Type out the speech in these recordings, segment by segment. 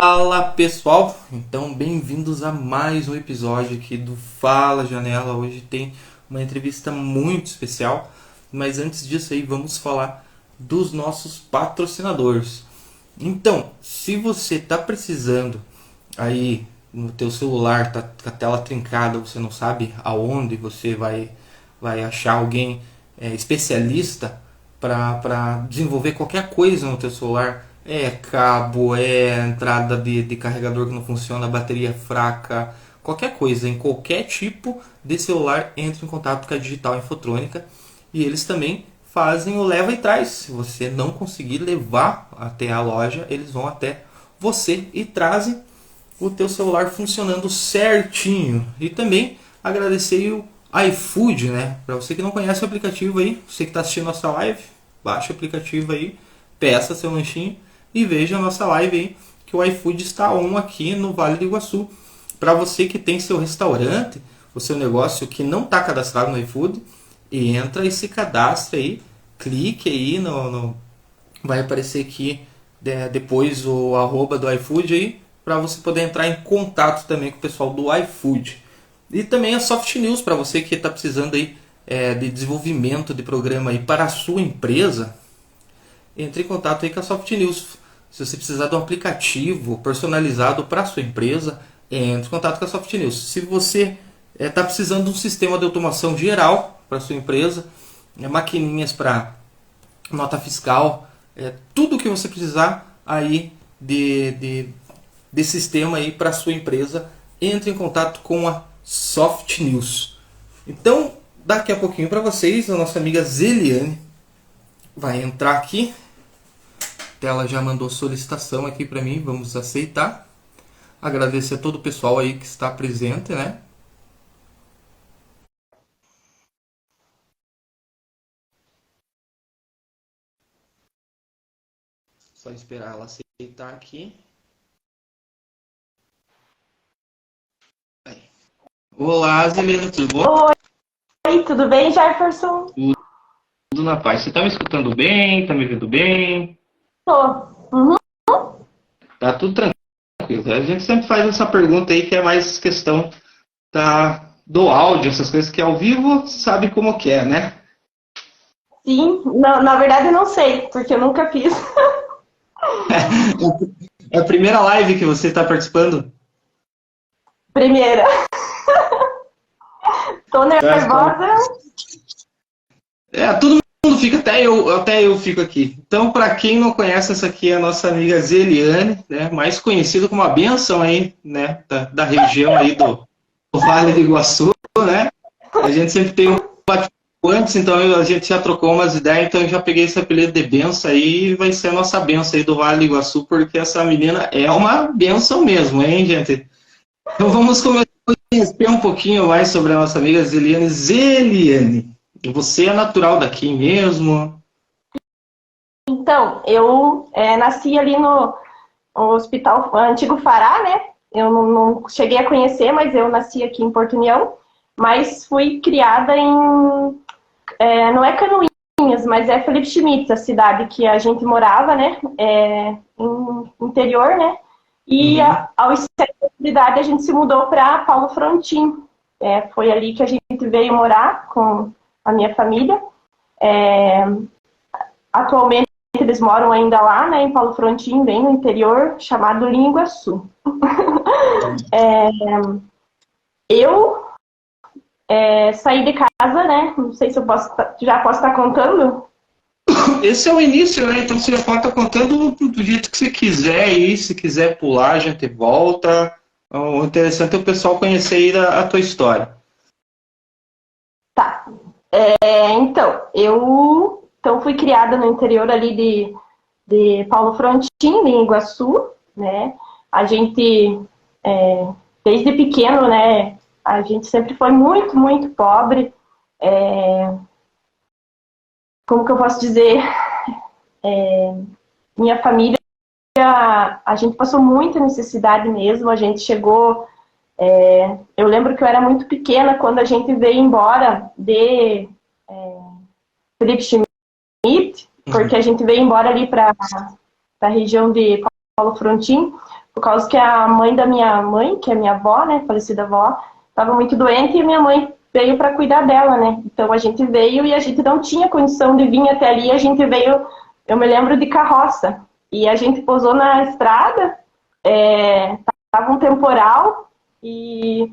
Fala pessoal, então bem-vindos a mais um episódio aqui do Fala Janela. Hoje tem uma entrevista muito especial, mas antes disso aí vamos falar dos nossos patrocinadores. Então, se você está precisando aí no teu celular, tá com a tela trincada, você não sabe aonde você vai achar alguém especialista para desenvolver qualquer coisa no teu celular, cabo, entrada de carregador que não funciona, bateria fraca, qualquer coisa, em qualquer tipo de celular, entre em contato com a Digital Infotrônica e eles também fazem o leva e traz. Se você não conseguir levar até a loja, eles vão até você e trazem o teu celular funcionando certinho. E também agradecer o iFood, né? Para você que não conhece o aplicativo aí, você que está assistindo nossa live, baixa o aplicativo aí, peça seu lanchinho e veja a nossa live aí, que o iFood está on aqui no Vale do Iguaçu. Para você que tem seu restaurante, o seu negócio que não está cadastrado no iFood, entra e se cadastra aí, clique aí vai aparecer aqui depois o arroba do iFood aí, para você poder entrar em contato também com o pessoal do iFood. E também a Soft News, para você que está precisando aí de desenvolvimento de programa aí para a sua empresa, entre em contato aí com a Soft News. Se você precisar de um aplicativo personalizado para a sua empresa, entre em contato com a Soft News. Se você está precisando de um sistema de automação geral para a sua empresa, maquininhas para nota fiscal, tudo que você precisar aí de sistema aí para a sua empresa, entre em contato com a Soft News. Então, daqui a pouquinho para vocês, a nossa amiga Zeliane vai entrar aqui. Ela já mandou solicitação aqui para mim, vamos aceitar. Agradecer a todo o pessoal aí que está presente, né? Só esperar ela aceitar aqui. Aí. Olá, Zelena, tudo bom? Oi, tudo bem, Jefferson? Tudo na paz. Você tá me escutando bem? Tá me vendo bem? Tô. Uhum. Tá tudo tranquilo. A gente sempre faz essa pergunta aí que é mais questão do áudio, essas coisas que ao vivo sabe como que é, né? Sim, na verdade eu não sei, porque eu nunca fiz. É a primeira live que você está participando? Primeira. Tô Tá. nervosa. Todo mundo fica, até eu fico aqui. Então, para quem não conhece, essa aqui é a nossa amiga Zeliane, né, mais conhecida como a benção aí, né, da região aí do Vale do Iguaçu, né? A gente sempre tem um bate-papo antes, então a gente já trocou umas ideias, então eu já peguei esse apelido de benção aí e vai ser a nossa benção aí do Vale do Iguaçu, porque essa menina é uma benção mesmo, hein, gente? Então vamos começar a conhecer um pouquinho mais sobre a nossa amiga Zeliane. Zeliane, você é natural daqui mesmo? Então, eu nasci ali no Hospital Antigo Fará, né? Eu não cheguei a conhecer, mas eu nasci aqui em Porto União. Mas fui criada não é Canoinhas, mas é Felipe Schmitz, a cidade que a gente morava, né? Em interior, né? E aos 7 anos de idade a gente se mudou para Paulo Frontin. Foi ali que a gente veio morar com a minha família. Atualmente eles moram ainda lá, né, em Paulo Frontin, bem no interior, chamado Linguaçu. Eu saí de casa, né? Não sei se eu já posso estar contando. Esse é o início, né? Então você já pode estar contando do jeito que você quiser aí. Se quiser pular, a gente volta. O interessante é o pessoal conhecer aí a tua história. Tá. Então, eu fui criada no interior ali de Paulo Frontin, em Iguaçu, né? A gente, desde pequeno, né? A gente sempre foi muito, muito pobre. Como que eu posso dizer? Minha família, a gente passou muita necessidade mesmo. A gente chegou... eu lembro que eu era muito pequena quando a gente veio embora de Felipe Schmidt, porque a gente veio embora ali para a região de Paulo Frontin, por causa que a mãe da minha mãe, que é minha avó, né, falecida avó, estava muito doente e minha mãe veio para cuidar dela, né? Então a gente veio e a gente não tinha condição de vir até ali, a gente veio, eu me lembro de carroça, e a gente pousou na estrada, tava um temporal e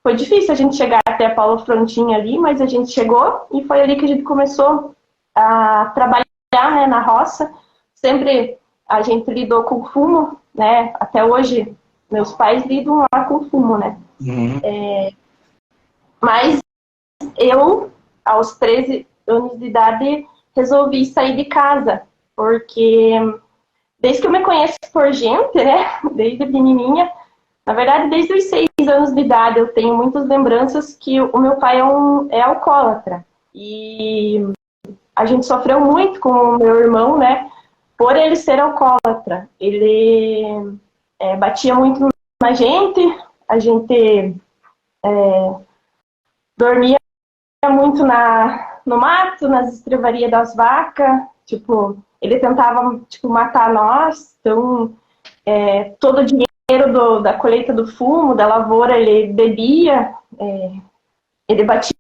foi difícil a gente chegar até Paulo Frontin ali, mas a gente chegou e foi ali que a gente começou a trabalhar, né, na roça. Sempre a gente lidou com fumo, né? Até hoje meus pais lidam lá com fumo, né? Uhum. Mas eu, aos 13 anos de idade, resolvi sair de casa, porque desde que eu me conheço por gente, né? Desde pequenininha, na verdade, desde os 6 anos de idade, eu tenho muitas lembranças que o meu pai é alcoólatra. E a gente sofreu muito com o meu irmão, né? Por ele ser alcoólatra. Ele batia muito na gente, a gente dormia muito no mato, nas estrevarias das vacas. Tipo, ele tentava, tipo, matar nós. Então, todo o dinheiro da colheita do fumo, da lavoura, ele bebia. Ele batia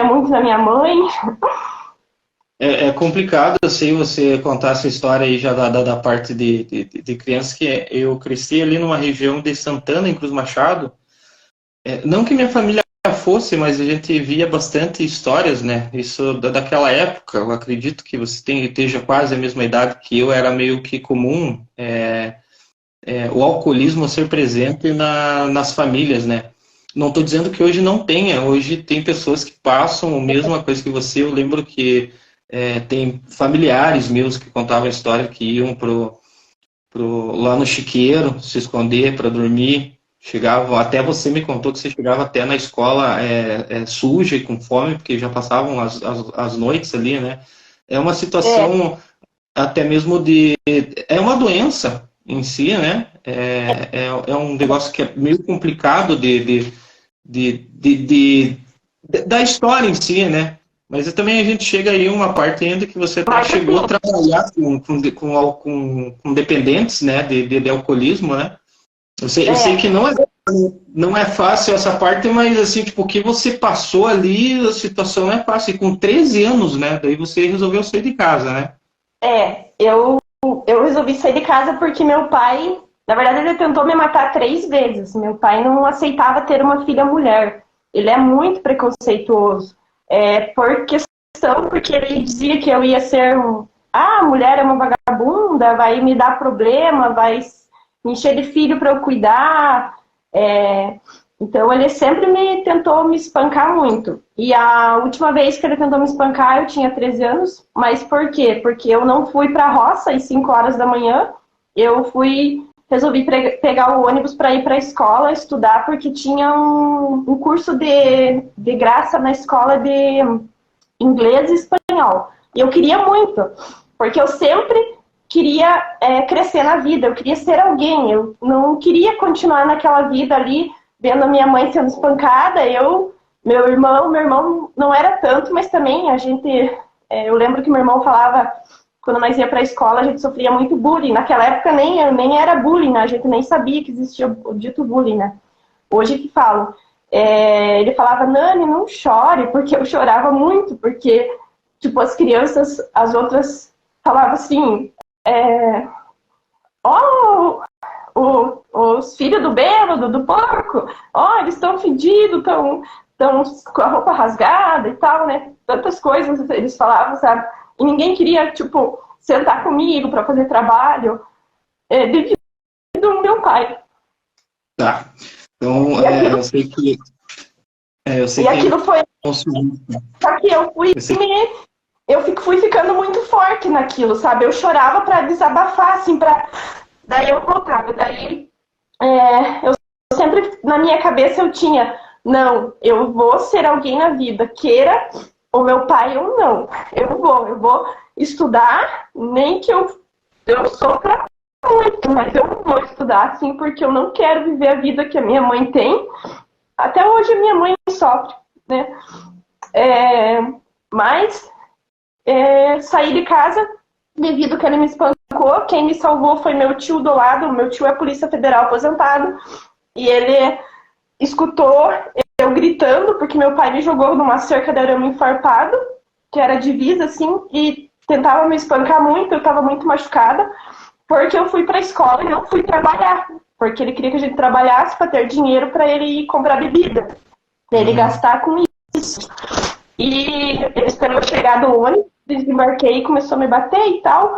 muito na minha mãe. É complicado, eu sei, você contar essa história aí já da parte de criança, que eu cresci ali numa região de Santana, em Cruz Machado. Não que minha família fosse, mas a gente via bastante histórias, né? Isso daquela época, eu acredito que você esteja quase a mesma idade que eu, era meio que comum o alcoolismo ser presente nas famílias, né? Não estou dizendo que hoje não tenha, hoje tem pessoas que passam a mesma coisa que você. Eu lembro que tem familiares meus que contavam a história que iam lá no chiqueiro se esconder para dormir. Chegavam, até você me contou que você chegava até na escola suja e com fome, porque já passavam as noites ali, né? É uma situação até mesmo é uma doença em si, né? É um negócio que é meio complicado da história em si, né? Mas também a gente chega aí uma parte ainda que você até chegou a trabalhar com dependentes, né? De alcoolismo, né? Eu sei que não é fácil essa parte, mas assim, tipo, o que você passou ali, a situação não é fácil. E com 13 anos, né? Daí você resolveu sair de casa, né? Eu resolvi sair de casa porque meu pai, na verdade, ele tentou me matar 3 vezes. Meu pai não aceitava ter uma filha mulher. Ele é muito preconceituoso. Porque ele dizia que eu ia ser a mulher é uma vagabunda, vai me dar problema, vai me encher de filho para eu cuidar. Então ele sempre tentou me espancar muito. E a última vez que ele tentou me espancar, eu tinha 13 anos. Mas por quê? Porque eu não fui para a roça às 5 horas da manhã. Resolvi pegar o ônibus para ir para a escola estudar, porque tinha um curso de graça na escola de inglês e espanhol. E eu queria muito, porque eu sempre queria crescer na vida, eu queria ser alguém, eu não queria continuar naquela vida ali, vendo a minha mãe sendo espancada, meu irmão não era tanto, mas também eu lembro que meu irmão falava, quando nós ia para a escola, a gente sofria muito bullying, naquela época nem era bullying, né? A gente nem sabia que existia o dito bullying, né? Hoje que falam. Ele falava, Nani, não chore, porque eu chorava muito, porque, tipo, as crianças, as outras falavam assim, os filhos do bêbado, do porco, eles estão fedidos, estão com a roupa rasgada e tal, né? Tantas coisas eles falavam, sabe? E ninguém queria, tipo, sentar comigo para fazer trabalho devido ao meu pai. Tá. Então, eu sei que... E aquilo foi... Só que eu fui ficando muito forte naquilo, sabe? Eu chorava para desabafar, assim, daí eu voltava. Daí eu sempre, na minha cabeça, eu tinha, não, eu vou ser alguém na vida, queira o meu pai ou não. Eu vou estudar, nem que eu sofra muito, mas eu vou estudar, assim, porque eu não quero viver a vida que a minha mãe tem. Até hoje a minha mãe sofre, né? Mas saí de casa devido que ele me espancou quem me salvou foi meu tio do lado. Meu tio é Polícia Federal aposentado. E ele escutou eu gritando, porque meu pai me jogou numa cerca de arame farpado, que era divisa, assim, e tentava me espancar muito, eu estava muito machucada, porque eu fui para a escola e não fui trabalhar, porque ele queria que a gente trabalhasse para ter dinheiro para ele ir comprar bebida, para ele gastar com isso. E ele esperou eu chegar do ônibus, desembarquei e começou a me bater e tal,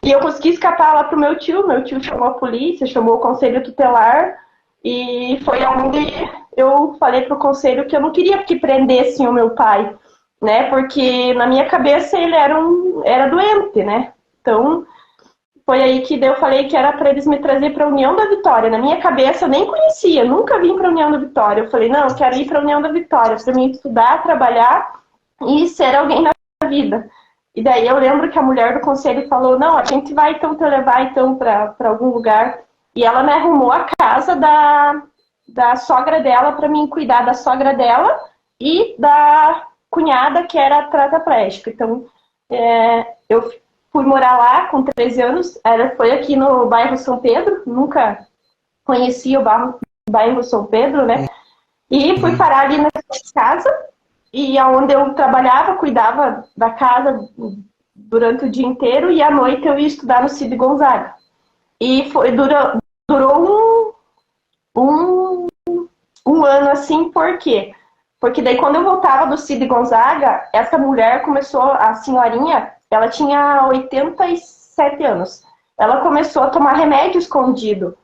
e eu consegui escapar lá pro meu tio chamou a polícia, chamou o conselho tutelar, e foi onde eu falei pro conselho que eu não queria que prendessem o meu pai, né? Porque na minha cabeça ele era doente, né? Então, foi aí que eu falei que era para eles me trazer para a União da Vitória. Na minha cabeça eu nem conhecia, nunca vim para a União da Vitória. Eu falei, não, eu quero ir para a União da Vitória, para mim estudar, trabalhar e ser alguém na vida. E daí eu lembro que a mulher do conselho falou, não, a gente vai então te levar então para algum lugar. E ela me arrumou a casa da sogra dela para mim cuidar da sogra dela e da cunhada que era tetraplégica. Então, eu fui morar lá com 13 anos, foi aqui no bairro São Pedro, nunca conhecia o bairro São Pedro, né? E fui parar ali nessa casa, e onde eu trabalhava, cuidava da casa durante o dia inteiro, e à noite eu ia estudar no Cid Gonzaga. E durou um ano assim, por quê? Porque daí quando eu voltava do Cid Gonzaga, essa mulher começou, a senhorinha, ela tinha 87 anos. Ela começou a tomar remédio escondido.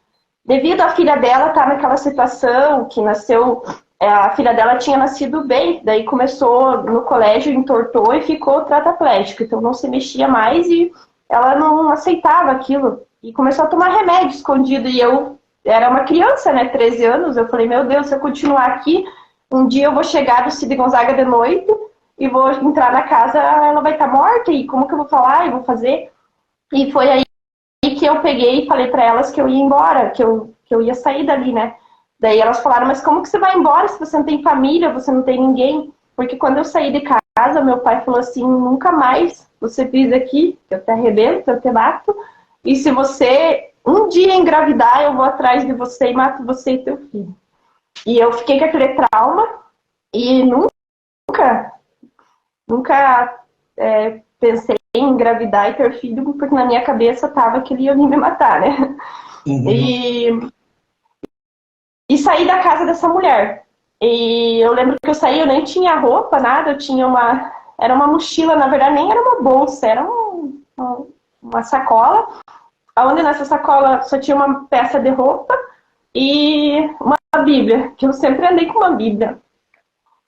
Devido à filha dela estar naquela situação, que nasceu, a filha dela tinha nascido bem, daí começou no colégio, entortou e ficou tetraplégica. Então não se mexia mais e ela não aceitava aquilo. E começou a tomar remédio escondido. E eu era uma criança, né, 13 anos. Eu falei, meu Deus, se eu continuar aqui, um dia eu vou chegar do Cid Gonzaga de noite e vou entrar na casa, ela vai estar morta. E como que eu vou falar? Eu vou fazer? E foi aí que eu peguei e falei para elas que eu ia embora, que eu ia sair dali, né? Daí elas falaram, mas como que você vai embora se você não tem família, você não tem ninguém? Porque quando eu saí de casa, meu pai falou assim, nunca mais você pisa aqui, eu te arrebento, eu te mato. E se você um dia engravidar, eu vou atrás de você e mato você e teu filho. E eu fiquei com aquele trauma e nunca pensei em engravidar e ter filho, porque na minha cabeça tava que ele ia vir me matar, né? Uhum. E saí da casa dessa mulher. E eu lembro que eu saí, eu nem tinha roupa, nada, eu tinha era uma mochila, na verdade nem era uma bolsa, era uma sacola, onde nessa sacola só tinha uma peça de roupa e uma Bíblia, que eu sempre andei com uma Bíblia.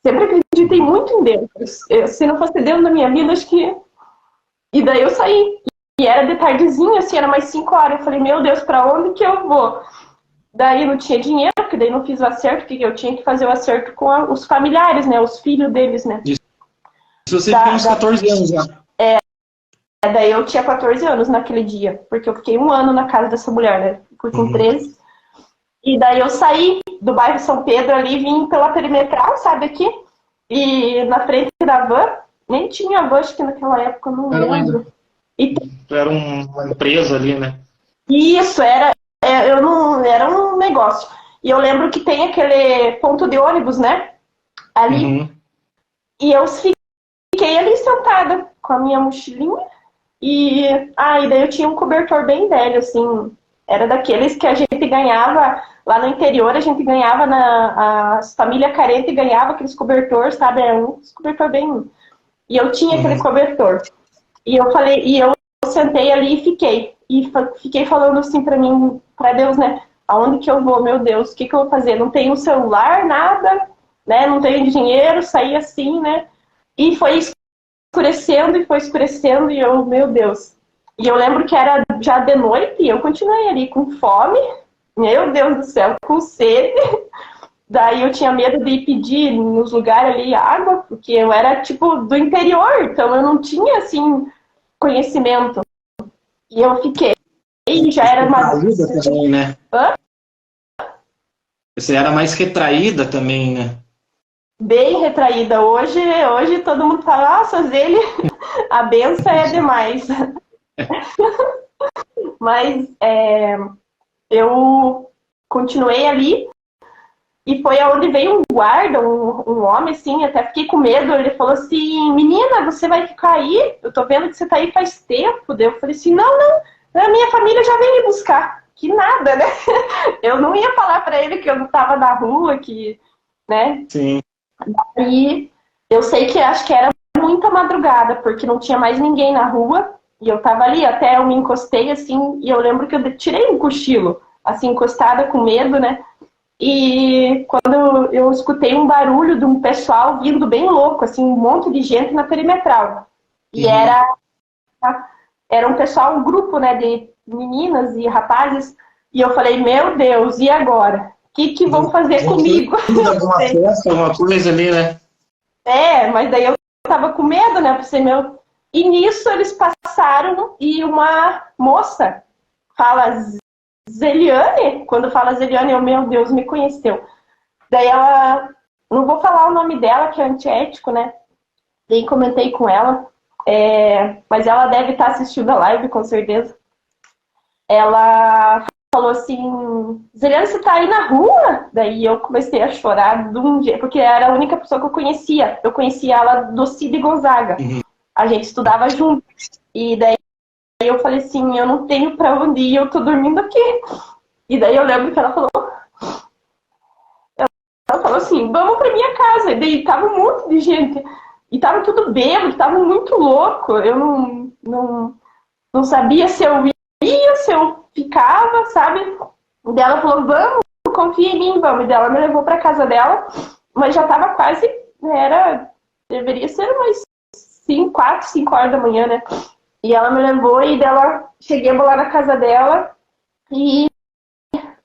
Sempre acreditei muito em Deus. Se não fosse Deus na minha vida, acho que... E daí eu saí. E era de tardezinha, assim, era mais 5 horas. Eu falei, meu Deus, pra onde que eu vou? Daí não tinha dinheiro, porque daí não fiz o acerto, porque eu tinha que fazer o acerto com os familiares, né? Os filhos deles, né? Isso você tinha uns 14 anos já. Daí eu tinha 14 anos naquele dia, porque eu fiquei 1 ano na casa dessa mulher, né? Fui com 13. E daí eu saí do bairro São Pedro ali, vim pela perimetral, sabe, aqui. E na frente da van, nem tinha van, acho que naquela época, eu não lembro. Era uma empresa ali, né? Isso, era um negócio. E eu lembro que tem aquele ponto de ônibus, né? Ali. E eu fiquei ali sentada com a minha mochilinha. E daí eu tinha um cobertor bem velho, assim. Era daqueles que a gente ganhava lá no interior, a gente ganhava as famílias carentes ganhava aqueles cobertores, sabe? Era um cobertor bem. E eu tinha aquele cobertor. E eu falei, e eu sentei ali e fiquei. E fiquei falando assim pra mim, pra Deus, né? Aonde que eu vou, meu Deus? O que que eu vou fazer? Não tenho celular, nada, né? Não tenho dinheiro, saí assim, né? E foi escurecendo e foi escurecendo e eu, meu Deus. E eu lembro que era já de noite e eu continuei ali com fome, meu Deus do céu, com sede. Daí eu tinha medo de ir pedir nos lugares ali água, porque eu era tipo do interior, então eu não tinha assim conhecimento. E eu fiquei, e já era uma... também, né? Hã? Você era mais retraída também, né? Bem retraída. Hoje todo mundo fala, nossa, ele, a benção é demais. Mas eu continuei ali. E foi aonde veio um guarda, um homem, assim, até fiquei com medo. Ele falou assim, menina, você vai ficar aí? Eu tô vendo que você tá aí faz tempo. Daí eu falei assim, não, a minha família já veio me buscar. Que nada, né? Eu não ia falar pra ele que eu não tava na rua, que, né? Sim. E eu sei que acho que era muita madrugada, porque não tinha mais ninguém na rua. E eu tava ali, até eu me encostei, assim, e eu lembro que eu tirei um cochilo, assim, encostada com medo, né? E quando eu escutei um barulho de um pessoal vindo bem louco, assim, um monte de gente na perimetral. E era um pessoal, um grupo, né, de meninas e rapazes. E eu falei, meu Deus, e agora? O que vão fazer comigo? Alguma festa, alguma coisa ali, né? Mas daí eu tava com medo, né? Pensei, meu... E nisso eles passaram e uma moça fala Zeliane, quando fala Zeliane, eu, meu Deus, me conheceu. Daí ela, não vou falar o nome dela, que é antiético, né? Daí comentei com ela, mas ela deve estar assistindo a live, com certeza. Ela falou assim, Zeliane, você tá aí na rua? Daí eu comecei a chorar de um jeito, porque era a única pessoa que eu conhecia. Eu conhecia ela do Cid Gonzaga. A gente estudava junto. E daí eu falei assim, eu não tenho pra onde ir, eu tô dormindo aqui. E daí eu lembro que ela falou assim, vamos pra minha casa. E daí tava um monte de gente. E tava tudo bêbado, tava muito louco. Eu não sabia se eu ia, se eu ficava, sabe? E daí ela falou, vamos, confia em mim, vamos. E daí ela me levou pra casa dela, mas já tava quase, deveria ser umas 4, 5 horas da manhã, né? E ela me levou e dela, cheguei lá na casa dela e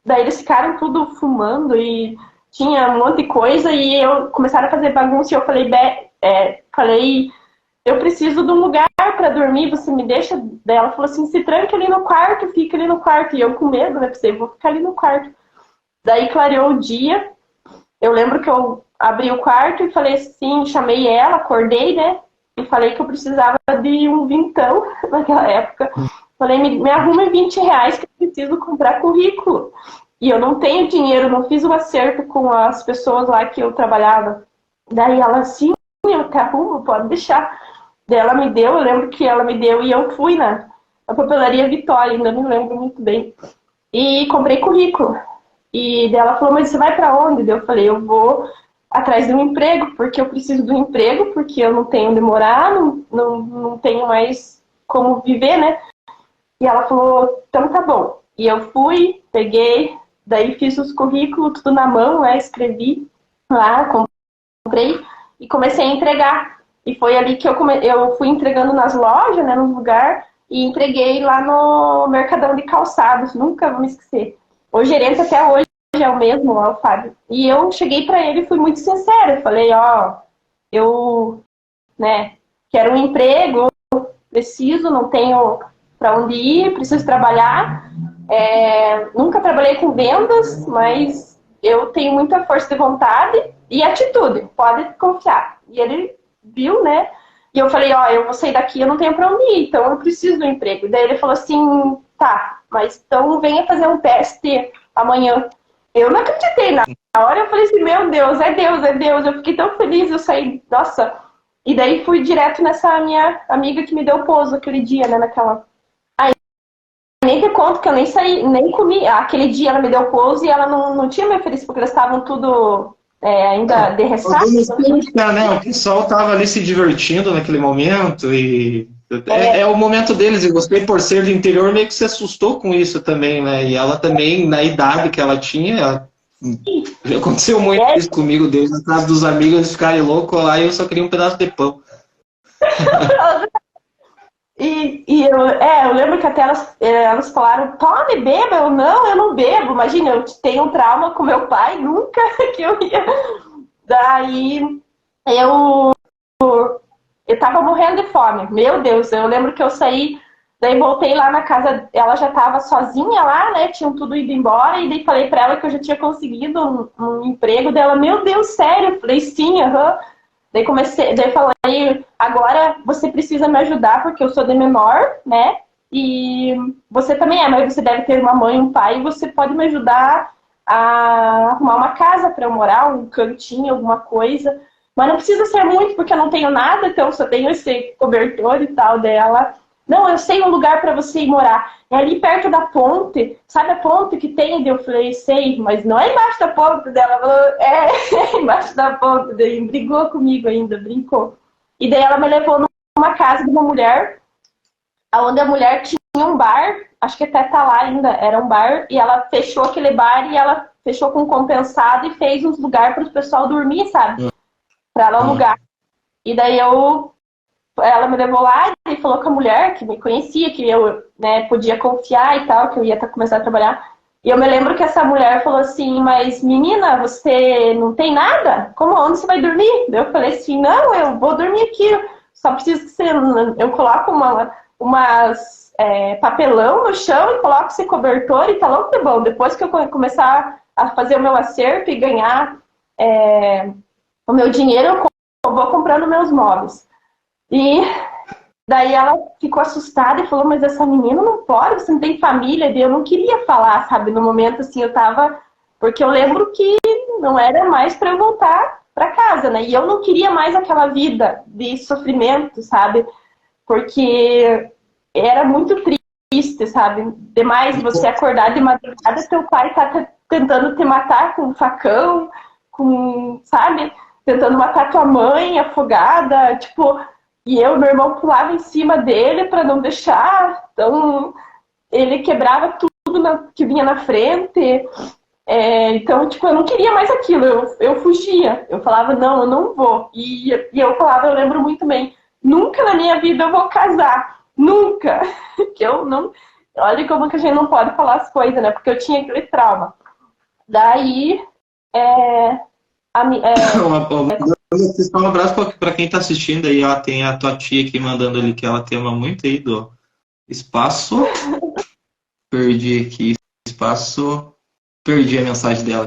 daí eles ficaram tudo fumando e tinha um monte de coisa e eu começaram a fazer bagunça e eu falei, eu preciso de um lugar pra dormir, você me deixa? Daí ela falou assim, se tranca ali no quarto, fica ali no quarto. E eu com medo, né, pensei, vou ficar ali no quarto. Daí clareou o dia, eu lembro que eu abri o quarto e falei assim, chamei ela, acordei, né? E falei que eu precisava de um vintão naquela época. Falei, me arrume R$ 20 que eu preciso comprar currículo. E eu não tenho dinheiro, não fiz o acerto com as pessoas lá que eu trabalhava. Daí ela, sim, eu te arrumo, pode deixar. Daí ela me deu, eu lembro que ela me deu e eu fui na papelaria Vitória, ainda me lembro muito bem. E comprei currículo. E daí ela falou, mas você vai pra onde? Daí eu falei, eu vou atrás de um emprego, porque eu preciso do emprego, porque eu não tenho onde morar, não tenho mais como viver, né? E ela falou, então tá bom. E eu fui, peguei, daí fiz os currículos, tudo na mão, né? Escrevi lá, comprei e comecei a entregar. E foi ali que eu fui entregando nas lojas, né, no lugar, e entreguei lá no Mercadão de Calçados, nunca vou me esquecer. O gerente até hoje é o mesmo, ó, o Fábio. E eu cheguei para ele e fui muito sincera. Eu falei, eu, né, quero um emprego, preciso, não tenho para onde ir, preciso trabalhar. Nunca trabalhei com vendas, mas eu tenho muita força de vontade e atitude, pode confiar. E ele viu, né? E eu falei, eu vou sair daqui, eu não tenho para onde ir, então eu preciso do emprego. E daí ele falou assim, tá, mas então venha fazer um teste amanhã. Eu não acreditei na hora, eu falei assim, meu Deus, é Deus, é Deus. Eu fiquei tão feliz, eu saí, nossa. E daí fui direto nessa minha amiga que me deu pouso aquele dia, né, nem te conto que eu nem saí, nem comi. Aquele dia ela me deu pouso e ela não tinha me oferecido, porque eles estavam tudo ainda de ressaca. Né? O pessoal estava ali se divertindo naquele momento e é o momento deles. E você, por ser do interior, meio que se assustou com isso também, né? E ela também, na idade que ela tinha, já aconteceu muito isso comigo, deles na casa dos amigos, eles ficarem loucos lá e eu só queria um pedaço de pão. Eu lembro que até elas falaram, tome, beba. Eu não bebo. Imagina, eu tenho um trauma com meu pai, nunca que eu ia. Daí eu tava morrendo de fome, meu Deus. Eu lembro que eu saí, daí voltei lá na casa, ela já tava sozinha lá, né? Tinham tudo ido embora, e daí falei pra ela que eu já tinha conseguido um emprego dela. Meu Deus, sério? Eu falei, sim, aham. Daí falei, agora você precisa me ajudar porque eu sou de menor, né? e você também é, mas você deve ter uma mãe, um pai, e você pode me ajudar a arrumar uma casa para eu morar, um cantinho, alguma coisa. Mas não precisa ser muito, porque eu não tenho nada, então só tenho esse cobertor e tal dela. Não, eu sei um lugar para você ir morar. É ali perto da ponte. Sabe a ponte que tem? Daí eu falei, sei, mas não é embaixo da ponte dela. Ela falou, é embaixo da ponte. Daí brigou comigo ainda, brincou. E daí ela me levou numa casa de uma mulher, onde a mulher tinha um bar, acho que até tá lá ainda, era um bar, e ela fechou aquele bar e ela fechou com compensado e fez uns lugares para o pessoal dormir, sabe? Para ela alugar. E daí ela me levou lá e falou com a mulher que me conhecia, que eu, né, podia confiar e tal, que eu ia começar a trabalhar. E eu me lembro que essa mulher falou assim, mas menina, você não tem nada? Onde você vai dormir? Eu falei assim, não, eu vou dormir aqui, só preciso que você... Eu coloco umas papelão no chão e coloco esse cobertor e tá logo de bom. Depois que eu começar a fazer o meu acerto e ganhar o meu dinheiro, eu vou comprando meus móveis. E daí ela ficou assustada e falou, mas essa menina não pode, você não tem família. E eu não queria falar, sabe? No momento, assim, eu tava... Porque eu lembro que não era mais para eu voltar para casa, né? E eu não queria mais aquela vida de sofrimento, sabe? Porque era muito triste, sabe? Demais você acordar de madrugada, teu pai tá tentando te matar com um facão, sabe? Tentando matar tua mãe afogada, tipo... E meu irmão pulava em cima dele para não deixar. Então, ele quebrava tudo que vinha na frente. Então, tipo, eu não queria mais aquilo. Eu fugia. Eu falava, não, eu não vou. E eu falava, eu lembro muito bem, nunca na minha vida eu vou casar. Nunca. Que eu não... Olha como que a gente não pode falar as coisas, né? Porque eu tinha aquele trauma. Daí, um abraço para quem tá assistindo aí, ó, tem a tua tia aqui mandando ali que ela te ama muito aí do espaço. Perdi aqui espaço, perdi a mensagem dela.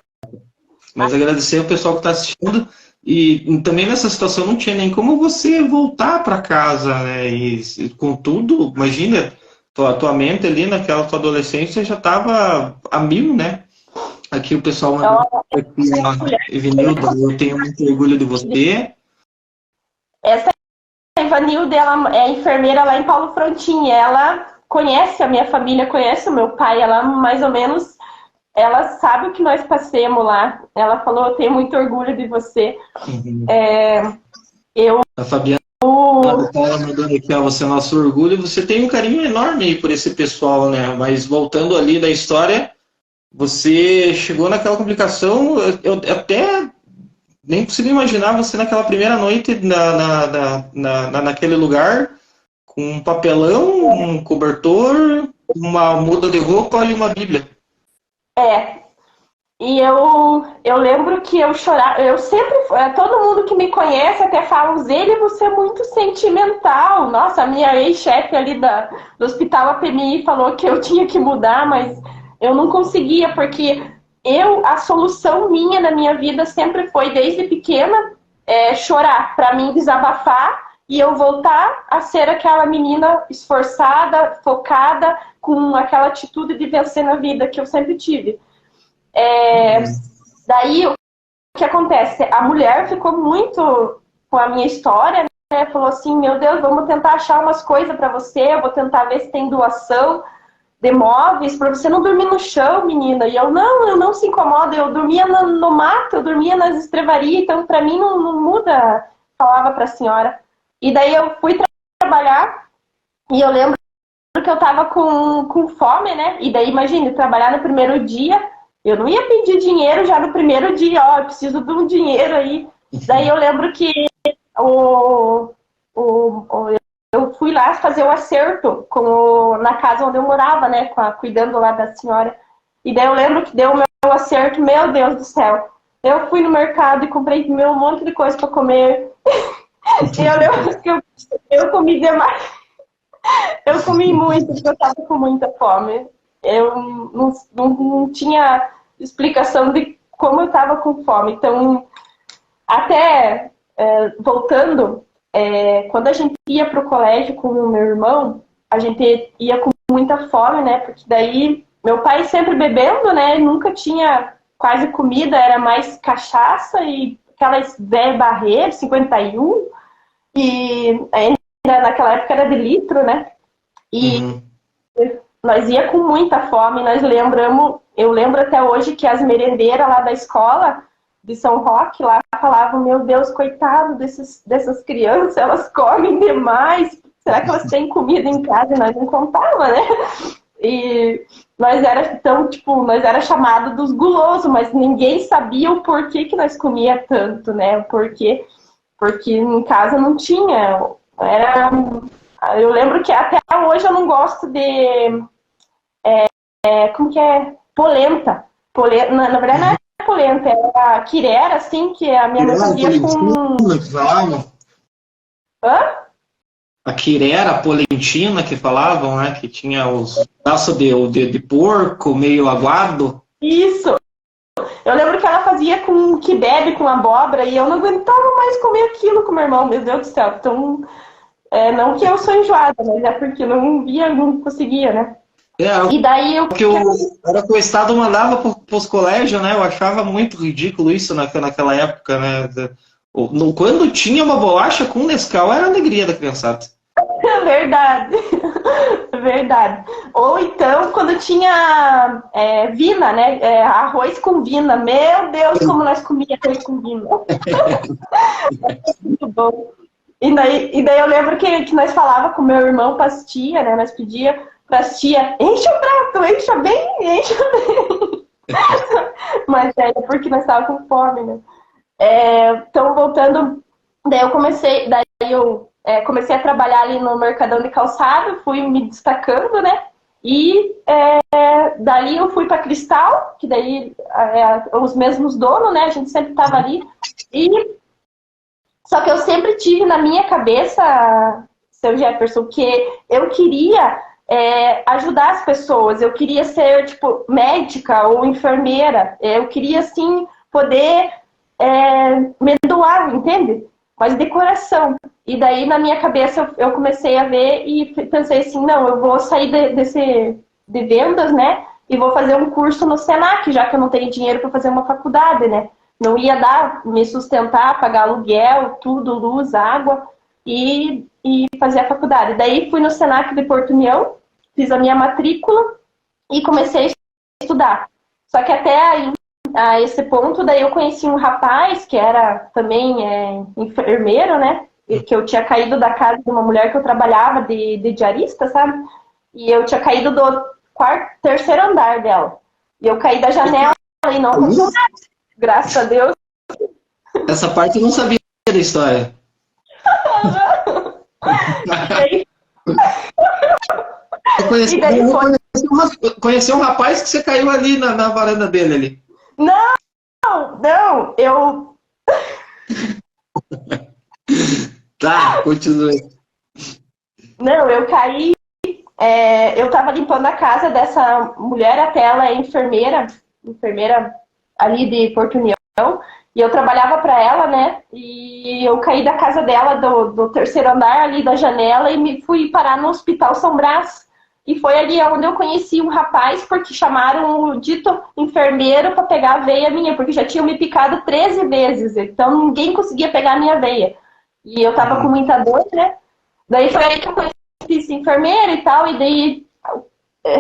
Mas agradecer ao pessoal que tá assistindo e também nessa situação não tinha nem como você voltar para casa, né? E com tudo, imagina, tua mente ali naquela tua adolescência já tava a mil, né? Aqui o pessoal mandou aqui, Evanilda, eu tenho muito orgulho de você. Essa Evanilda, ela é enfermeira lá em Paulo Frontin. Ela conhece a minha família, conhece o meu pai. Ela mais ou menos, ela sabe o que nós passamos lá. Ela falou, eu tenho muito orgulho de você. Uhum. A Fabiana mandando aqui, ó, você é nosso orgulho. Você tem um carinho enorme aí por esse pessoal, né? Mas voltando ali da história... Você chegou naquela complicação, eu até nem consigo imaginar você naquela primeira noite naquele lugar, com um papelão, um cobertor, uma muda de roupa e uma Bíblia. E eu lembro que eu chorava, eu sempre, todo mundo que me conhece até fala, Zélia, você é muito sentimental. Nossa, a minha ex-chefe ali do Hospital APMI falou que eu tinha que mudar, mas... Eu não conseguia, porque a solução minha na minha vida sempre foi, desde pequena, chorar, para mim desabafar e eu voltar a ser aquela menina esforçada, focada, com aquela atitude de vencer na vida que eu sempre tive. Daí, o que acontece? A mulher ficou muito com a minha história, né? Falou assim, meu Deus, vamos tentar achar umas coisas para você, eu vou tentar ver se tem doação de móveis, para você não dormir no chão, menina. E eu não se incomoda, eu dormia no mato, eu dormia nas estrevarias, então para mim não muda, falava para a senhora. E daí eu fui trabalhar, e eu lembro que eu tava com fome, né? E daí, imagine, trabalhar no primeiro dia, eu não ia pedir dinheiro já no primeiro dia, ó, eu preciso de um dinheiro aí. Daí eu lembro que eu fui lá fazer o acerto na casa onde eu morava, né? Cuidando lá da senhora. E daí eu lembro que deu o meu acerto, meu Deus do céu. Eu fui no mercado e comprei um monte de coisa para comer. E eu lembro que eu comi demais. Eu comi muito, porque eu estava com muita fome. Eu não tinha explicação de como eu estava com fome. Então, até voltando... quando a gente ia para o colégio com o meu irmão, a gente ia com muita fome, né? Porque daí meu pai sempre bebendo, né? Nunca tinha quase comida, era mais cachaça e aquelas velhas barreiras, 51, e ainda naquela época era de litro, né? E nós ia com muita fome, eu lembro até hoje que as merendeiras lá da escola de São Roque lá falavam, meu Deus, coitado dessas crianças, elas comem demais, será que elas têm comida em casa? E nós não contava, né? E nós era chamado dos gulosos, mas ninguém sabia o porquê que nós comia tanto, né? Porque em casa não tinha. Eu lembro que até hoje eu não gosto de como que é? Polenta. Na verdade não é polenta, é a quirera, assim, que a minha mãe fazia com... Hã? A quirera, a polentina que falavam, né? Que tinha os pedaços de porco meio aguado. Isso. Eu lembro que ela fazia com quibe, com abóbora, e eu não aguentava mais comer aquilo com meu irmão, meu Deus do céu. Então, não que eu sou enjoada, mas é porque eu não via, não conseguia, né? E daí era que o Estado mandava para os colégios, né? Eu achava muito ridículo isso naquela época, né? Quando tinha uma bolacha com Nescau, era a alegria da criançada. Verdade. Verdade. Ou então, quando tinha vina, né? Arroz com vina. Meu Deus, como nós comíamos arroz com vina. Muito bom. E daí eu lembro que nós falava com meu irmão para as tia, né? Nós pedia para as tia, enche o prato, encha bem. Mas é porque nós estávamos com fome, né? Então, voltando, daí eu comecei a trabalhar ali no Mercadão de Calçado, fui me destacando, né? E dali eu fui para Cristal, que daí os mesmos donos, né? A gente sempre estava ali. Só que eu sempre tive na minha cabeça, seu Jefferson, que eu queria ajudar as pessoas. Eu queria ser, tipo, médica ou enfermeira. Eu queria, assim, poder me doar, entende? Mas de coração. E daí, na minha cabeça, eu comecei a ver e pensei assim, não, eu vou sair de vendas, né? E vou fazer um curso no Senac, já que eu não tenho dinheiro para fazer uma faculdade, né? Não ia me sustentar, pagar aluguel, tudo, luz, água, e fazer a faculdade. Daí fui no Senac de Porto União, fiz a minha matrícula e comecei a estudar. Só que até aí, a esse ponto, daí eu conheci um rapaz que era também enfermeiro, né? Que eu tinha caído da casa de uma mulher que eu trabalhava de diarista, sabe? E eu tinha caído do terceiro andar dela. E eu caí da janela e não aconteceu nada. Graças a Deus. Essa parte eu não sabia da história. Conheceu um rapaz que você caiu ali na varanda dele ali. Não, eu... Tá, continue. Não, eu caí, eu tava limpando a casa dessa mulher, até ela é enfermeira ali de Porto União, e eu trabalhava para ela, né, e eu caí da casa dela, do terceiro andar, ali da janela, e fui parar no Hospital São Brás. E foi ali onde eu conheci um rapaz, porque chamaram o dito enfermeiro para pegar a veia minha, porque já tinham me picado 13 vezes, então ninguém conseguia pegar a minha veia. E eu tava com muita dor, né? Daí foi aí que eu conheci esse enfermeiro e tal, e daí,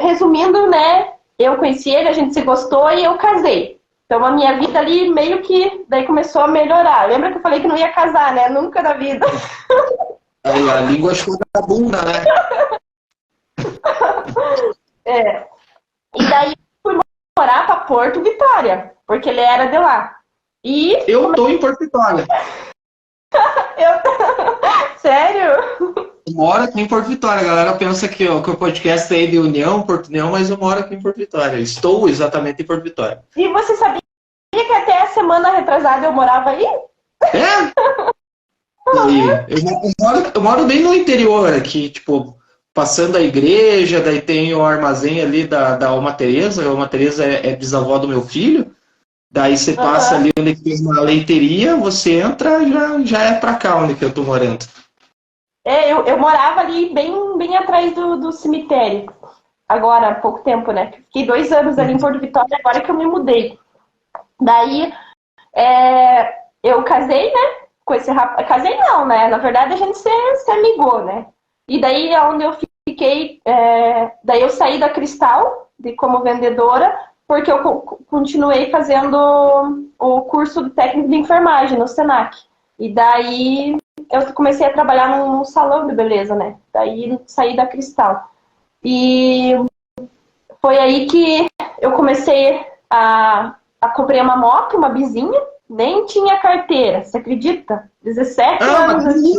resumindo, né, eu conheci ele, a gente se gostou e eu casei. Então a minha vida ali meio que daí começou a melhorar. Lembra que eu falei que não ia casar, né? Nunca na vida. Aí a língua ficou na bunda, né? E daí fui morar para Porto Vitória, porque ele era de lá. E eu tô em Porto Vitória. Sério? Eu moro aqui em Porto Vitória. A galera pensa que o podcast é de União, Porto União, mas eu moro aqui em Porto Vitória. Estou exatamente em Porto Vitória. E você sabia que até a semana retrasada eu morava aí? Eu moro bem no interior aqui, tipo, passando a igreja, daí tem o armazém ali da Alma Teresa. A Alma Teresa é bisavó do meu filho. Daí você passa ali onde tem uma leiteria, você entra, já é pra cá onde que eu tô morando. Eu morava ali bem atrás do cemitério. Agora, há pouco tempo, né? Fiquei 2 anos ali em Porto Vitória, agora que eu me mudei. Daí, eu casei, né? Com esse rapaz. Casei não, né? Na verdade, a gente se amigou, né? E daí é onde eu fiquei. Daí eu saí da Cristal como vendedora, porque eu continuei fazendo o curso de técnico de enfermagem no Senac. E daí eu comecei a trabalhar num salão de beleza, né? Daí saí da Cristal. E foi aí que eu comecei comprei uma moto, uma bizinha, nem tinha carteira, você acredita? 17 anos assim.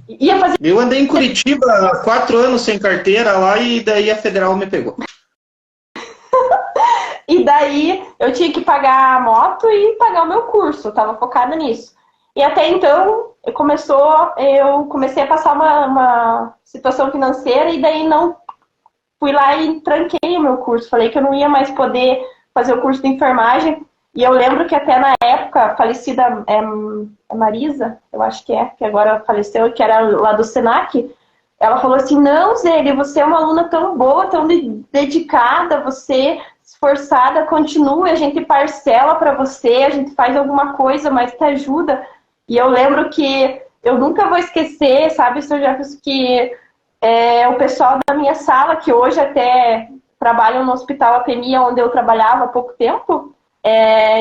Ia fazer. Eu andei em Curitiba há 4 anos sem carteira lá e daí a federal me pegou. E daí eu tinha que pagar a moto e pagar o meu curso, eu estava focada nisso. E até então eu comecei a passar uma situação financeira e daí não fui lá e tranquei o meu curso. Falei que eu não ia mais poder fazer o curso de enfermagem. E eu lembro que até na época, a falecida Marisa, eu acho que agora faleceu, que era lá do Senac, ela falou assim, não, Zélia, você é uma aluna tão boa, tão dedicada, você esforçada, continue, a gente parcela para você, a gente faz alguma coisa, mas te ajuda. E eu lembro que eu nunca vou esquecer, sabe, Sr. Jefferson, que o pessoal da minha sala, que hoje até trabalham no Hospital Apemia, onde eu trabalhava há pouco tempo,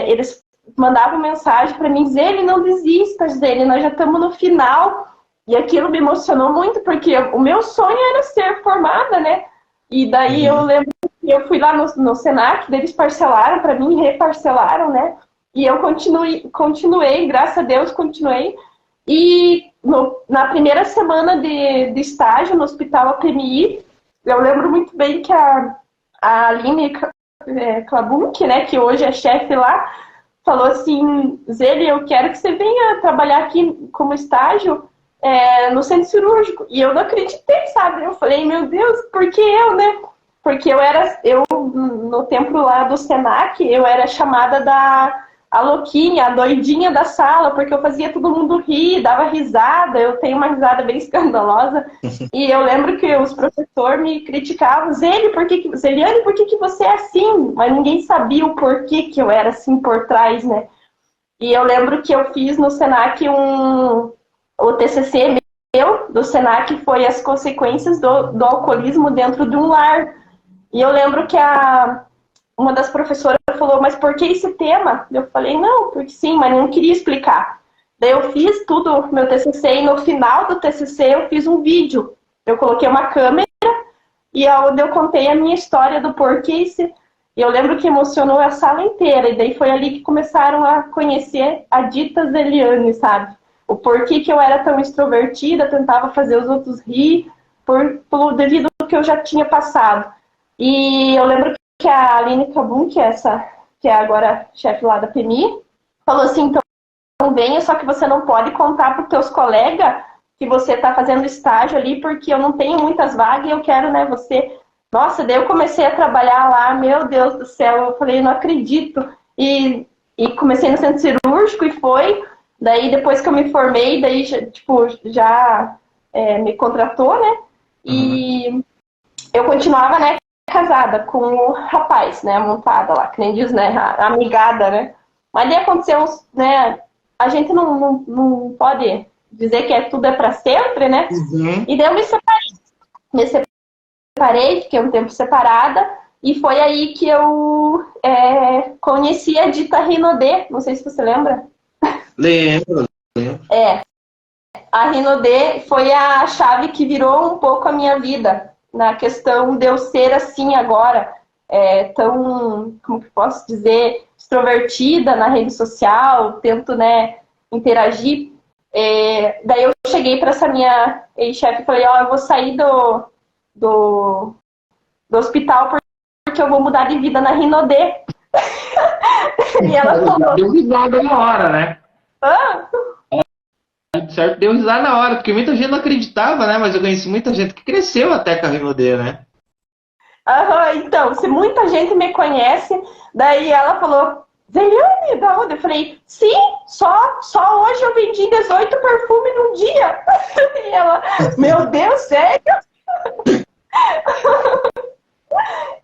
eles mandavam mensagem para mim, Zélia, não desista, Zélia, nós já estamos no final. E aquilo me emocionou muito, porque o meu sonho era ser formada, né? E daí eu lembro que eu fui lá no Senac, eles parcelaram para mim, reparcelaram, né? E eu continuei, graças a Deus, continuei. E na primeira semana de estágio no Hospital APMI, eu lembro muito bem que a Aline Klabunk, né, que hoje é chefe lá, falou assim, Zélia, eu quero que você venha trabalhar aqui como estágio no centro cirúrgico. E eu não acreditei, sabe? Eu falei, meu Deus, por que eu, né? Porque no tempo lá do Senac, eu era chamada a louquinha, a doidinha da sala, porque eu fazia todo mundo rir, dava risada, eu tenho uma risada bem escandalosa. E eu lembro que os professores me criticavam, Zeliane, por que você é assim? Mas ninguém sabia o porquê que eu era assim por trás, né? E eu lembro que eu fiz no Senac o TCC meu do Senac foi as consequências do alcoolismo dentro de um lar. E eu lembro que uma das professoras falou, mas por que esse tema? Eu falei, não, porque sim, mas não queria explicar. Daí eu fiz tudo, meu TCC, e no final do TCC eu fiz um vídeo. Eu coloquei uma câmera e onde eu contei a minha história do porquê. E eu lembro que emocionou a sala inteira. E daí foi ali que começaram a conhecer a dita Zeliane, sabe? O porquê que eu era tão extrovertida, tentava fazer os outros rir, devido ao que eu já tinha passado. E eu lembro que a Aline Kabum, que é agora chefe lá da PMI, falou assim, então venha, só que você não pode contar para os teus colegas que você está fazendo estágio ali, porque eu não tenho muitas vagas e eu quero, né, você... Nossa, daí eu comecei a trabalhar lá, meu Deus do céu, eu falei, não acredito. E comecei no centro cirúrgico e foi... Daí, depois que eu me formei, daí, tipo, já me contratou, né? E eu continuava, né, casada com o rapaz, né, montada lá, que nem diz, né, a amigada, né? Mas daí aconteceu, né, a gente não pode dizer que tudo é para sempre, né? E daí eu me separei, fiquei um tempo separada, e foi aí que eu conheci a dita Rinodê, não sei se você lembra. Lembro. A Rinodê foi a chave que virou um pouco a minha vida, na questão de eu ser assim agora, tão, como que posso dizer, extrovertida na rede social, tento, né, interagir. Daí eu cheguei para essa minha ex-chefe e falei, eu vou sair do hospital porque eu vou mudar de vida na Rinodê. E ela falou... Deu risada na hora, né? Certo, deu risada na hora, porque muita gente não acreditava, né? Mas eu conheci muita gente que cresceu até com a Rinodê, né? Então, se muita gente me conhece, daí ela falou, Zeliane, da onde? Eu falei, sim, só hoje eu vendi 18 perfumes num dia. E ela, meu Deus, sério?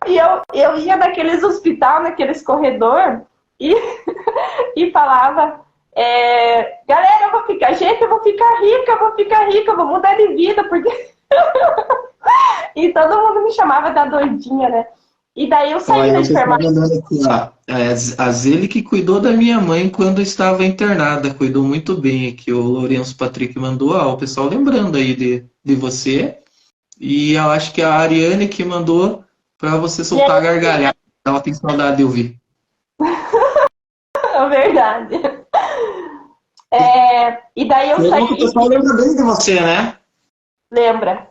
E eu ia naqueles hospital, naqueles corredor e, e falava, galera, eu vou ficar, gente, eu vou ficar rica, eu vou mudar de vida, porque... E todo mundo me chamava da doidinha, né? E daí eu saí Olha, da o pessoal enfermagem. lembrando aqui, ó. A Zele que cuidou da minha mãe quando estava internada, cuidou muito bem aqui. O Lourenço Patrick mandou, ó, o pessoal lembrando aí de você. E eu acho que a Ariane que mandou para você E soltar a gargalhada. Ela tem saudade de ouvir. é verdade. E daí eu saí, O pessoal lembra bem de você, né? lembra?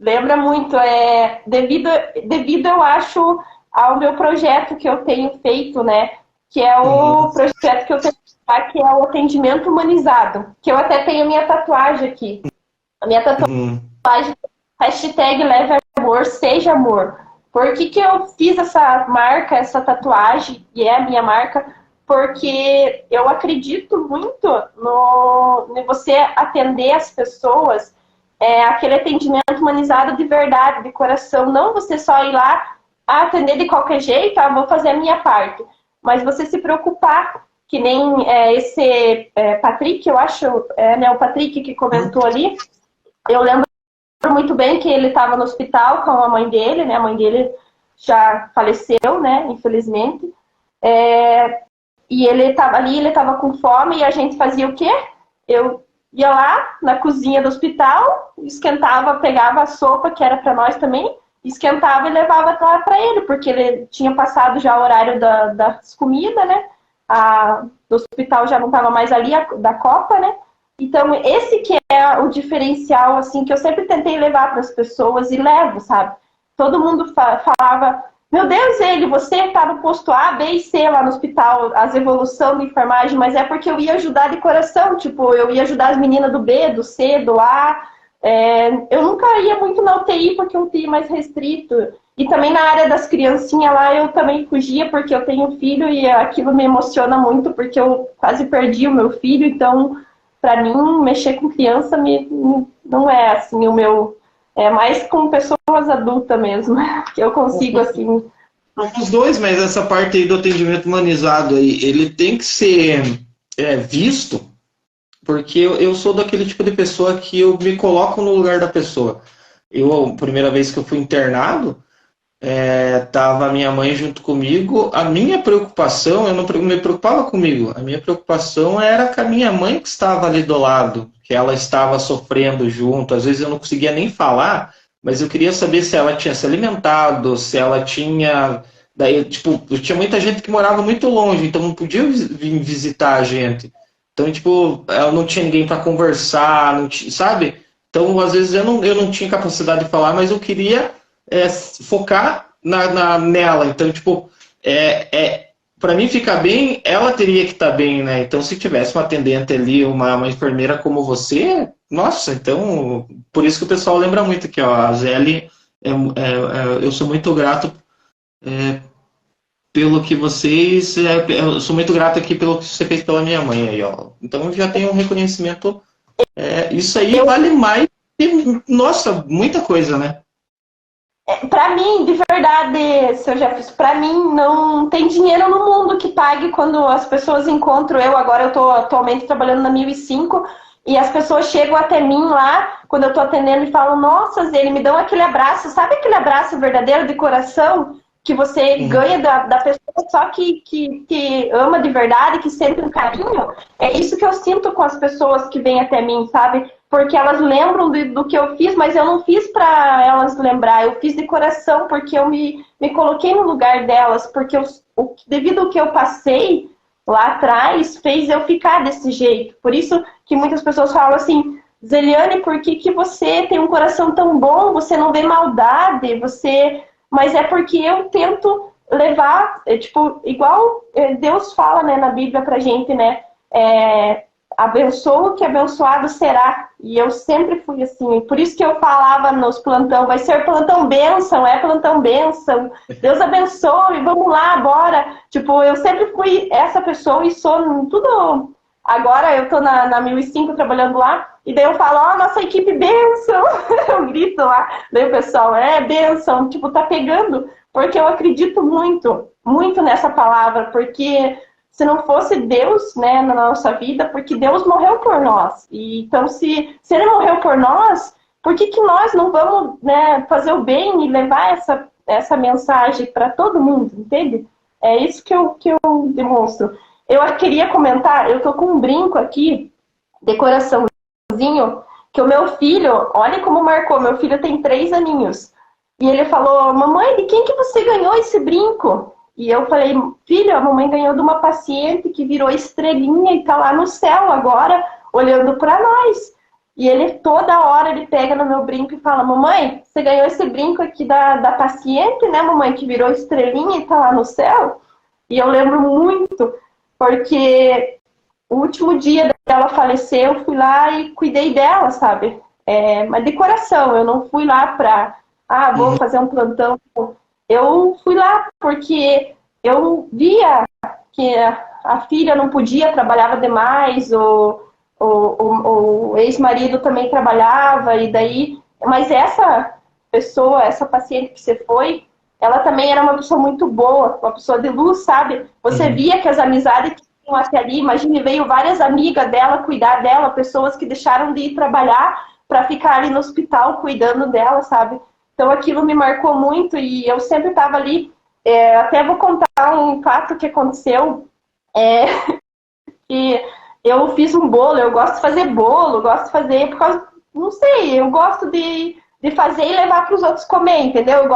Lembra muito, devido eu acho ao meu projeto que eu tenho feito, né? Que é o Uhum. projeto que eu tenho, que é o atendimento humanizado, que eu até tenho minha tatuagem aqui. A minha Uhum. tatuagem, hashtag leve amor, seja amor. Por que que eu fiz essa marca, essa tatuagem, e é a minha marca? Porque eu acredito muito no você atender as pessoas, aquele atendimento humanizado de verdade, de coração. Não você só ir lá atender de qualquer jeito, vou fazer a minha parte. Mas você se preocupar, que nem esse Patrick, eu acho, né, o Patrick que comentou ali, eu lembro muito bem que ele estava no hospital com a mãe dele, né? A mãe dele já faleceu, né? Infelizmente. E ele estava ali, ele estava com fome e a gente fazia o quê? Eu ia lá na cozinha do hospital, esquentava, pegava a sopa, que era para nós também, esquentava e levava lá para ele, porque ele tinha passado já o horário das comidas, né? Do hospital já não estava mais ali, da Copa, né? Então, esse que é o diferencial, assim, que eu sempre tentei levar para as pessoas e levo, sabe? Todo mundo falava, meu Deus, você está no posto A, B e C lá no hospital, as evolução de enfermagem, mas é porque eu ia ajudar de coração, tipo, eu ia ajudar as meninas do B, do C, do A. Eu nunca ia muito na UTI porque é um UTI mais restrito. E também na área das criancinhas lá eu também fugia porque eu tenho filho e aquilo me emociona muito porque eu quase perdi o meu filho, então para mim mexer com criança não é assim o meu, é mais com pessoas adultas mesmo, que eu consigo assim. Os dois, mas essa parte aí do atendimento humanizado aí, ele tem que ser visto, porque eu sou daquele tipo de pessoa que eu me coloco no lugar da pessoa. A primeira vez que eu fui internado, tava a minha mãe junto comigo. A minha preocupação, eu não me preocupava comigo, a minha preocupação era com a minha mãe que estava ali do lado, que ela estava sofrendo junto. Às vezes eu não conseguia nem falar, mas eu queria saber se ela tinha se alimentado, se ela tinha. Daí, tipo, tinha muita gente que morava muito longe, então não podia vir visitar a gente. Então, tipo, ela não tinha ninguém para conversar, não tinha, sabe? Então, às vezes eu não tinha capacidade de falar, mas eu queria focar nela. Então, tipo, para mim ficar bem, ela teria que estar bem, né? Então, se tivesse uma atendente ali, uma enfermeira como você, nossa, então, por isso que o pessoal lembra muito aqui, ó, a Zeli, eu sou muito grato pelo que vocês, eu sou muito grato aqui pelo que você fez pela minha mãe aí, ó. Então, já tem um reconhecimento, isso aí Eu, vale mais que, nossa, muita coisa, né? para mim, de verdade, seu Jefferson, para mim não tem dinheiro no mundo que pague quando as pessoas encontram agora eu estou atualmente trabalhando na 1005 e as pessoas chegam até mim lá, quando eu estou atendendo e falam, nossa, Zé, me dão aquele abraço, sabe aquele abraço verdadeiro de coração que você ganha da pessoa só que ama de verdade, que sente um carinho? É isso que eu sinto com as pessoas que vêm até mim, sabe? Porque elas lembram do que eu fiz, mas eu não fiz para elas lembrar, eu fiz de coração, porque eu me coloquei no lugar delas, porque devido ao que eu passei lá atrás, fez eu ficar desse jeito. Por isso que muitas pessoas falam assim, Zeliane, por que você tem um coração tão bom, você não vê maldade, mas é porque eu tento levar, tipo, igual Deus fala, né, na Bíblia pra gente, né, abençoa o que abençoado será. E eu sempre fui assim. Por isso que eu falava nos plantão, vai ser plantão bênção, é plantão bênção. Deus abençoe, vamos lá, bora. Tipo, eu sempre fui essa pessoa e sou tudo. Agora eu tô na 1005 trabalhando lá, e daí eu falo, ó, nossa equipe, bênção. Eu grito lá, daí o pessoal, bênção, tipo, tá pegando, porque eu acredito muito, muito nessa palavra, porque se não fosse Deus, né, na nossa vida, porque Deus morreu por nós. E, então, se Ele morreu por nós, por que nós não vamos, né, fazer o bem e levar essa mensagem para todo mundo, entende? É isso que eu demonstro. Eu queria comentar, eu tô com um brinco aqui, decoraçãozinho, que o meu filho, olha como marcou, meu filho tem 3 aninhos. E ele falou, mamãe, de quem que você ganhou esse brinco? E eu falei, filho, a mamãe ganhou de uma paciente que virou estrelinha e tá lá no céu agora, olhando para nós. E ele, toda hora, ele pega no meu brinco e fala, mamãe, você ganhou esse brinco aqui da paciente, né, mamãe, que virou estrelinha e tá lá no céu? E eu lembro muito, porque o último dia dela falecer, eu fui lá e cuidei dela, sabe? Mas de coração, eu não fui lá pra, vou fazer um plantão. Eu fui lá porque eu via que a filha não podia, trabalhava demais, o ex-marido também trabalhava, e daí... Mas essa pessoa, essa paciente que você foi, ela também era uma pessoa muito boa, uma pessoa de luz, sabe? Você via que as amizades que tinham até ali, imagine, veio várias amigas dela cuidar dela, pessoas que deixaram de ir trabalhar para ficar ali no hospital cuidando dela, sabe? Então aquilo me marcou muito e eu sempre estava ali. Até vou contar um fato que aconteceu. Que eu fiz um bolo, eu gosto de fazer bolo, gosto de fazer, por causa, não sei, eu gosto de fazer e levar para os outros comer, entendeu?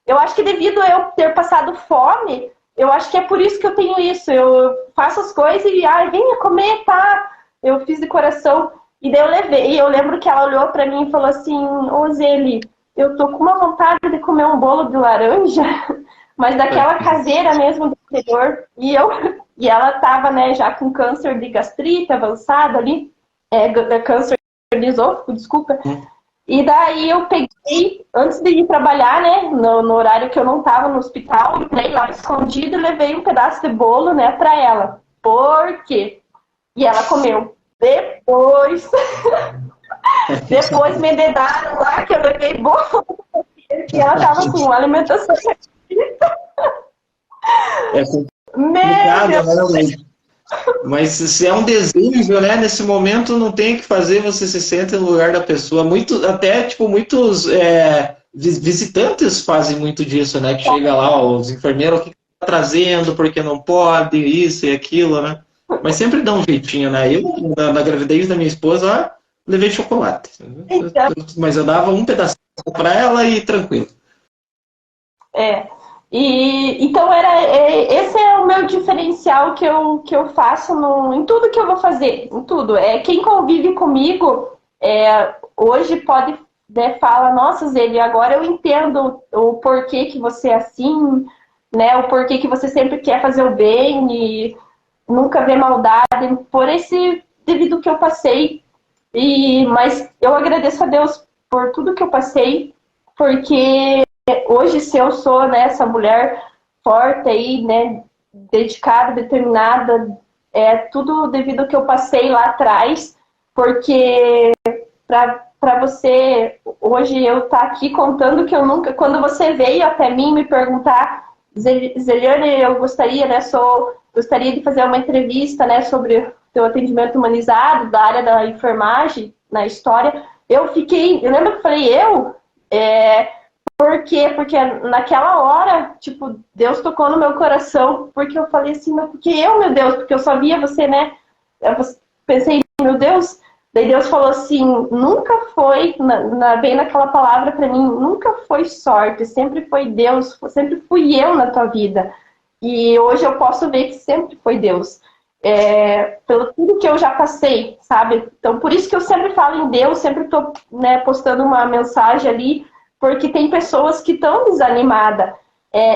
Eu acho que devido a eu ter passado fome, eu acho que é por isso que eu tenho isso. Eu faço as coisas e, venha comer, tá? Eu fiz de coração. E daí eu levei. E eu lembro que ela olhou pra mim e falou assim, ô Zeli, eu tô com uma vontade de comer um bolo de laranja, mas daquela caseira mesmo do interior. E ela tava, né, já com câncer de gastrite avançado ali, câncer de esôfago, desculpa. E daí eu peguei, antes de ir trabalhar, né, no horário que eu não tava no hospital, entrei lá escondido e levei um pedaço de bolo, né, pra ela. Por quê? E ela comeu. Depois me dedaram lá que eu levei bolo, e ela tava com alimentação. É complicado, né? Mas se é um desejo, né? Nesse momento não tem o que fazer, você se senta no lugar da pessoa. Muitos visitantes fazem muito disso, né? Que chega lá, os enfermeiros, o que tá trazendo, porque não pode, isso e aquilo, né? Mas sempre dá um jeitinho, né? Eu, na gravidez da minha esposa, levei chocolate. Então, Mas eu dava um pedacinho para ela e tranquilo. Então esse é o meu diferencial que eu faço em tudo que eu vou fazer, em tudo. Quem convive comigo hoje pode, né, fala, nossa, Zeli, agora eu entendo o porquê que você é assim, né? O porquê que você sempre quer fazer o bem e nunca vê maldade, por esse devido que eu passei. Mas eu agradeço a Deus por tudo que eu passei, porque hoje, se eu sou, né, essa mulher forte aí, né, dedicada, determinada, tudo devido ao que eu passei lá atrás, porque para você, hoje eu estar aqui contando que eu nunca, quando você veio até mim me perguntar, Zeliane, eu gostaria, né, gostaria de fazer uma entrevista, né, sobre o teu atendimento humanizado, da área da enfermagem, na história, eu lembro que eu falei, por quê? Porque naquela hora, tipo, Deus tocou no meu coração, porque eu falei assim, meu Deus, porque eu só via você, né? Eu pensei, meu Deus, daí Deus falou assim, nunca foi, bem naquela palavra pra mim, nunca foi sorte, sempre foi Deus, sempre fui eu na tua vida. E hoje eu posso ver que sempre foi Deus. Pelo tudo que eu já passei, sabe? Então, por isso que eu sempre falo em Deus, sempre tô, né, postando uma mensagem ali, porque tem pessoas que estão desanimadas.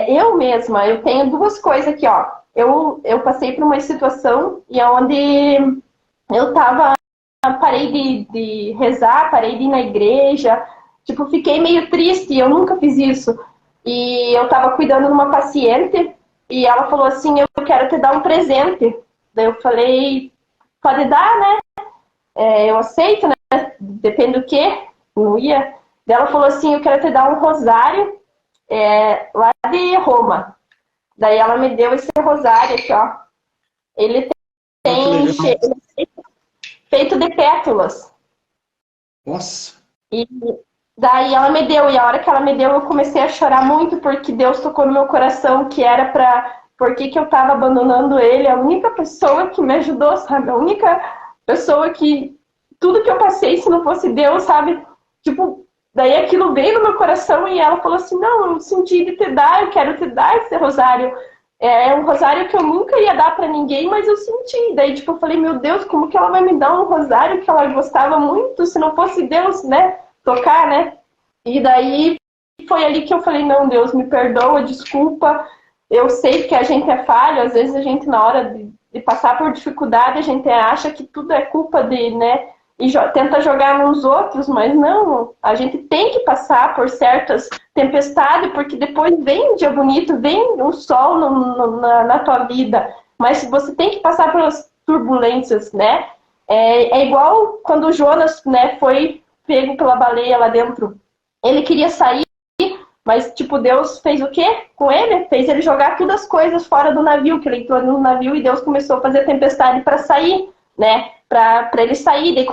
Eu mesma, eu tenho 2 coisas aqui, ó. Eu passei por uma situação onde parei de rezar, parei de ir na igreja, tipo, fiquei meio triste, eu nunca fiz isso. E eu tava cuidando de uma paciente e ela falou assim, eu quero te dar um presente. Daí eu falei, pode dar, né? Eu aceito, né? Depende do quê? Não ia. Daí ela falou assim, eu quero te dar um rosário lá de Roma. Daí ela me deu esse rosário aqui, ó. Ele tem feito de pétalas. Nossa. E daí ela me deu, e a hora que ela me deu, eu comecei a chorar muito, porque Deus tocou no meu coração, que era por que eu tava abandonando ele, a única pessoa que me ajudou, sabe? A única pessoa que, tudo que eu passei, se não fosse Deus, sabe? Tipo, daí aquilo veio no meu coração, e ela falou assim, não, eu senti de te dar, eu quero te dar esse rosário. É um rosário que eu nunca ia dar pra ninguém, mas eu senti. Daí, tipo, eu falei, meu Deus, como que ela vai me dar um rosário que ela gostava muito, se não fosse Deus, né? Tocar, né? E daí foi ali que eu falei, não, Deus, me perdoa, desculpa. Eu sei que a gente é falho, às vezes a gente, na hora de passar por dificuldade, a gente acha que tudo é culpa de, né? E tenta jogar nos outros, mas não, a gente tem que passar por certas tempestades, porque depois vem um dia bonito, vem um sol na tua vida, mas você tem que passar pelas turbulências, né? É igual quando o Jonas, né, foi pego pela baleia lá dentro. Ele queria sair, mas, tipo, Deus fez o quê com ele? Fez ele jogar todas as coisas fora do navio, que ele entrou no navio e Deus começou a fazer tempestade para sair, né? Para ele sair. Daí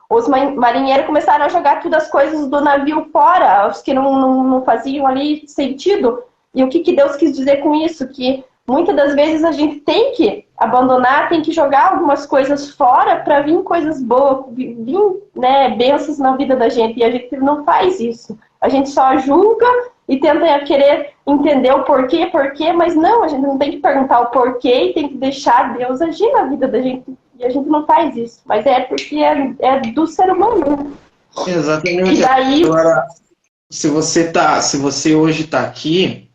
os marinheiros começaram a jogar todas as coisas do navio fora, os que não faziam ali sentido. E o que Deus quis dizer com isso? Que muitas das vezes a gente tem que abandonar, tem que jogar algumas coisas fora para vir coisas boas, vir, né, bênçãos na vida da gente. E a gente não faz isso. A gente só julga e tenta querer entender o porquê, mas não, a gente não tem que perguntar o porquê e tem que deixar Deus agir na vida da gente. E a gente não faz isso. Mas é porque é do ser humano. Exatamente. E daí... Agora, se você hoje está aqui,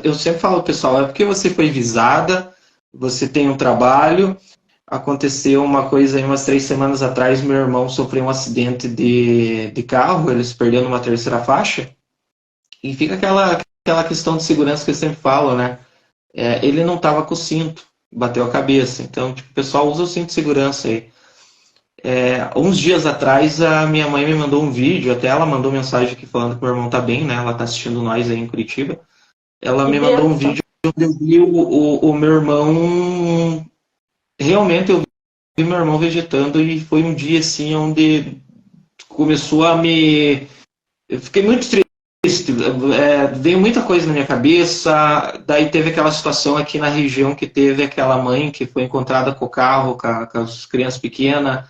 eu sempre falo, pessoal, é porque você foi visada, você tem um trabalho. Aconteceu uma coisa aí umas 3 semanas atrás, meu irmão sofreu um acidente de carro, ele se perdeu numa terceira faixa, e fica aquela questão de segurança que eu sempre falo, né? Ele não estava com o cinto, bateu a cabeça, então tipo, o pessoal usa o cinto de segurança aí. Uns dias atrás a minha mãe me mandou um vídeo, até ela mandou mensagem aqui falando que meu irmão tá bem, né? Ela tá assistindo nós aí em Curitiba. Ela me mandou um vídeo onde eu vi o meu irmão. Realmente eu vi meu irmão vegetando e foi um dia assim onde começou a me... Eu fiquei muito triste, veio muita coisa na minha cabeça, daí teve aquela situação aqui na região que teve aquela mãe que foi encontrada com o carro, com as crianças pequenas,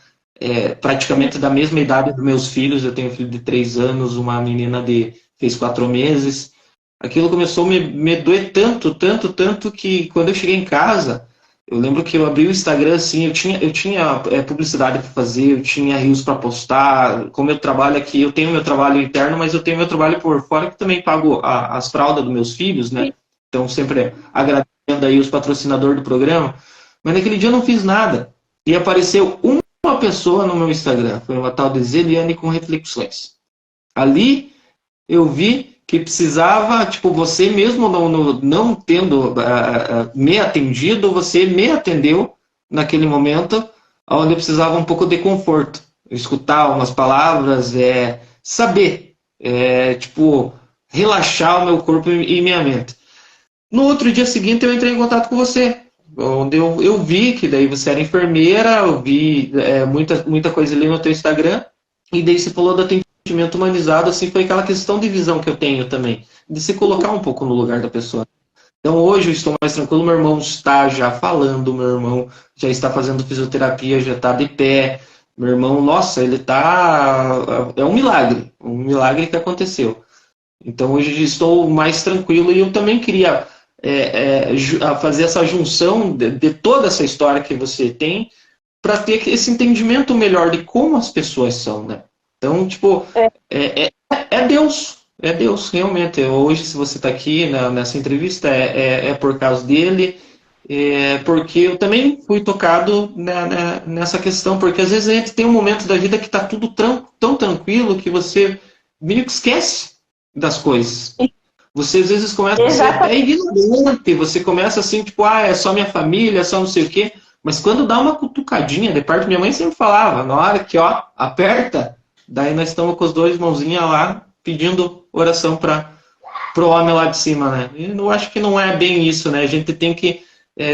praticamente da mesma idade dos meus filhos, eu tenho um filho de 3 anos, uma menina fez 4 meses. Aquilo começou a me doer tanto, tanto, tanto que quando eu cheguei em casa, eu lembro que eu abri o Instagram, assim, eu tinha publicidade para fazer, eu tinha reels para postar. Como eu trabalho aqui, eu tenho meu trabalho interno, mas eu tenho meu trabalho por fora, que também pago as fraldas dos meus filhos, né? Então, sempre agradecendo aí os patrocinadores do programa. Mas naquele dia eu não fiz nada. E apareceu uma pessoa no meu Instagram, foi uma tal de Zeliane com reflexões. Ali eu vi que precisava, tipo, você mesmo não tendo me atendido, você me atendeu naquele momento, onde eu precisava um pouco de conforto, escutar umas palavras, saber, tipo, relaxar o meu corpo e minha mente. No outro dia seguinte eu entrei em contato com você, onde eu vi que daí você era enfermeira, eu vi muita coisa ali no teu Instagram, e daí você falou do atendimento humanizado, assim, foi aquela questão de visão que eu tenho também, de se colocar um pouco no lugar da pessoa. Então hoje eu estou mais tranquilo, meu irmão está já falando, meu irmão já está fazendo fisioterapia, já está de pé, meu irmão, nossa, ele está... É um milagre que aconteceu. Então hoje estou mais tranquilo e eu também queria fazer essa junção de toda essa história que você tem para ter esse entendimento melhor de como as pessoas são, né? Então, tipo, Deus. É Deus, realmente. Hoje, se você está aqui nessa entrevista, é por causa dele. porque eu também fui tocado nessa questão, porque às vezes a gente tem um momento da vida que está tudo tão tranquilo que você meio que esquece das coisas. Você às vezes começa a ser até ignorante, você começa assim, tipo, é só minha família, é só não sei o quê, mas quando dá uma cutucadinha, de parte minha mãe sempre falava, na hora que, aperta, daí nós estamos com os dois mãozinhas lá, pedindo oração pro homem lá de cima, né? E eu acho que não é bem isso, né? A gente tem que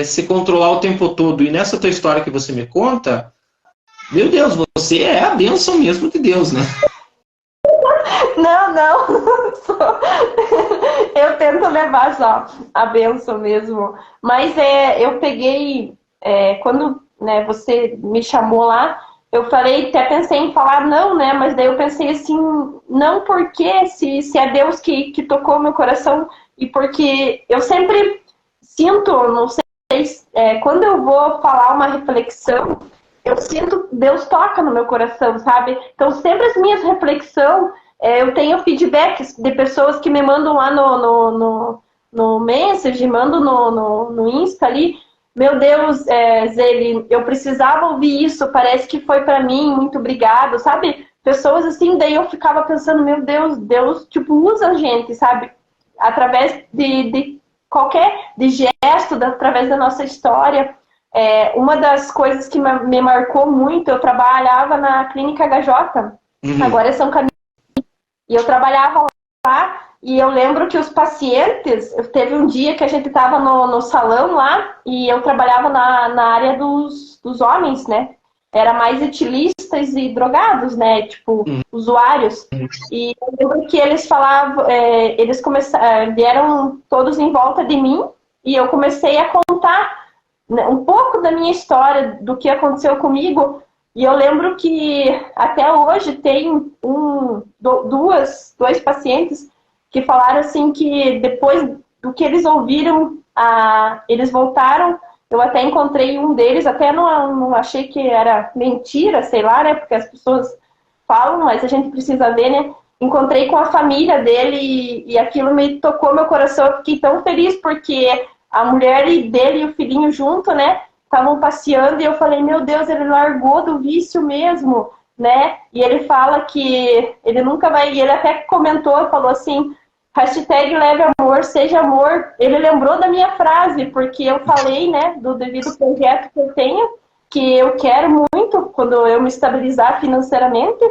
se controlar o tempo todo. E nessa tua história que você me conta, meu Deus, você é a bênção mesmo de Deus, né? Não. Eu tento levar só a bênção mesmo. Mas eu peguei, quando você me chamou lá, eu falei, até pensei em falar não, né? Mas daí eu pensei assim, não porque se é Deus que tocou meu coração e porque eu sempre sinto, não sei, quando eu vou falar uma reflexão, eu sinto Deus toca no meu coração, sabe? Então sempre as minhas reflexões, eu tenho feedbacks de pessoas que me mandam lá no Message, mandam no Insta ali. Meu Deus, Zeli, eu precisava ouvir isso, parece que foi pra mim, muito obrigado, sabe? Pessoas assim, daí eu ficava pensando, meu Deus, tipo, usa a gente, sabe? Através de gesto, através da nossa história. Uma das coisas que me marcou muito, eu trabalhava na Clínica HJ, agora é São Camilo, e eu trabalhava lá, e eu lembro que os pacientes, teve um dia que a gente estava no salão lá, e eu trabalhava na área dos homens, né? Era mais etilistas e drogados, né? Tipo, usuários. E eu lembro que eles falavam, eles vieram todos em volta de mim, e eu comecei a contar um pouco da minha história, do que aconteceu comigo. E eu lembro que até hoje tem dois pacientes que falaram assim que depois do que eles ouviram, eles voltaram. Eu até encontrei um deles, até não achei que era mentira, sei lá, né? Porque as pessoas falam, mas a gente precisa ver, né? Encontrei com a família dele e aquilo me tocou meu coração. Eu fiquei tão feliz porque a mulher dele e o filhinho junto, né? Estavam passeando e eu falei, meu Deus, ele largou do vício mesmo, né? E ele fala que ele nunca vai... E ele até comentou, falou assim, hashtag leve amor, seja amor. Ele lembrou da minha frase, porque eu falei, né, do devido projeto que eu tenho, que eu quero muito, quando eu me estabilizar financeiramente,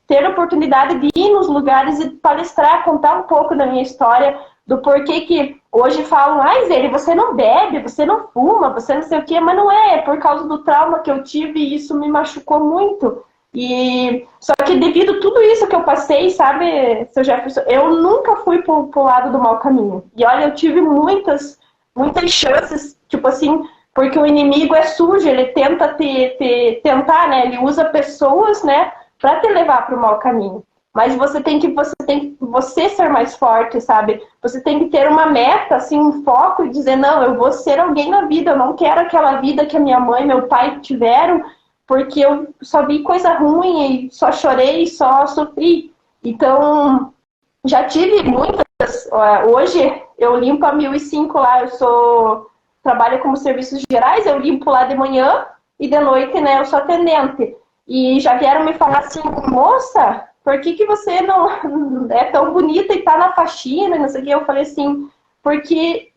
ter a oportunidade de ir nos lugares e palestrar, contar um pouco da minha história, do porquê que hoje falam, Zeli, você não bebe, você não fuma, você não sei o quê, mas não é por causa do trauma que eu tive e isso me machucou muito. E só que devido a tudo isso que eu passei, sabe, seu Jefferson, eu nunca fui pro lado do mau caminho. E olha, eu tive muitas chances, tipo assim, porque o inimigo é sujo, ele tenta tentar, né, ele usa pessoas, né, para te levar pro mau caminho. Mas você tem que ser mais forte, sabe? Você tem que ter uma meta, assim, um foco e dizer, não, eu vou ser alguém na vida, eu não quero aquela vida que a minha mãe e meu pai tiveram, porque eu só vi coisa ruim e só chorei, só sofri. Então, já tive muitas. Hoje eu limpo a 1005 lá, trabalho como serviços gerais, eu limpo lá de manhã e de noite, né, eu sou atendente. E já vieram me falar assim, moça, por que você não é tão bonita e tá na faxina, não sei o que. Eu falei assim, porque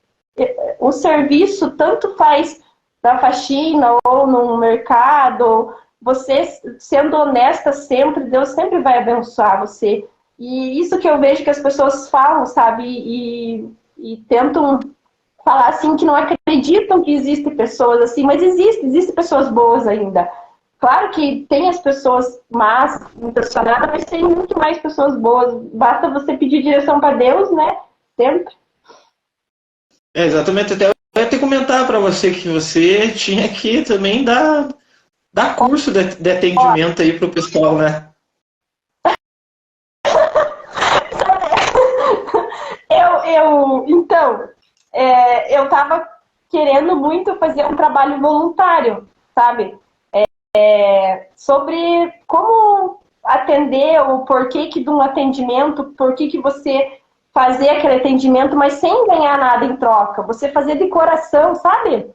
o serviço tanto faz na faxina ou no mercado, você sendo honesta sempre, Deus sempre vai abençoar você. E isso que eu vejo que as pessoas falam, sabe, e tentam falar assim que não acreditam que existem pessoas assim, mas existem pessoas boas ainda. Claro que tem as pessoas más, intencionadas, mas tem muito mais pessoas boas. Basta você pedir direção para Deus, né? Sempre. Exatamente. Até eu ia te comentar para você que você tinha que também dar curso de atendimento aí pro pessoal, né? Então, eu tava querendo muito fazer um trabalho voluntário, sabe? Sobre como atender, o porquê que de um atendimento, porquê que você fazer aquele atendimento, mas sem ganhar nada em troca. Você fazer de coração, sabe?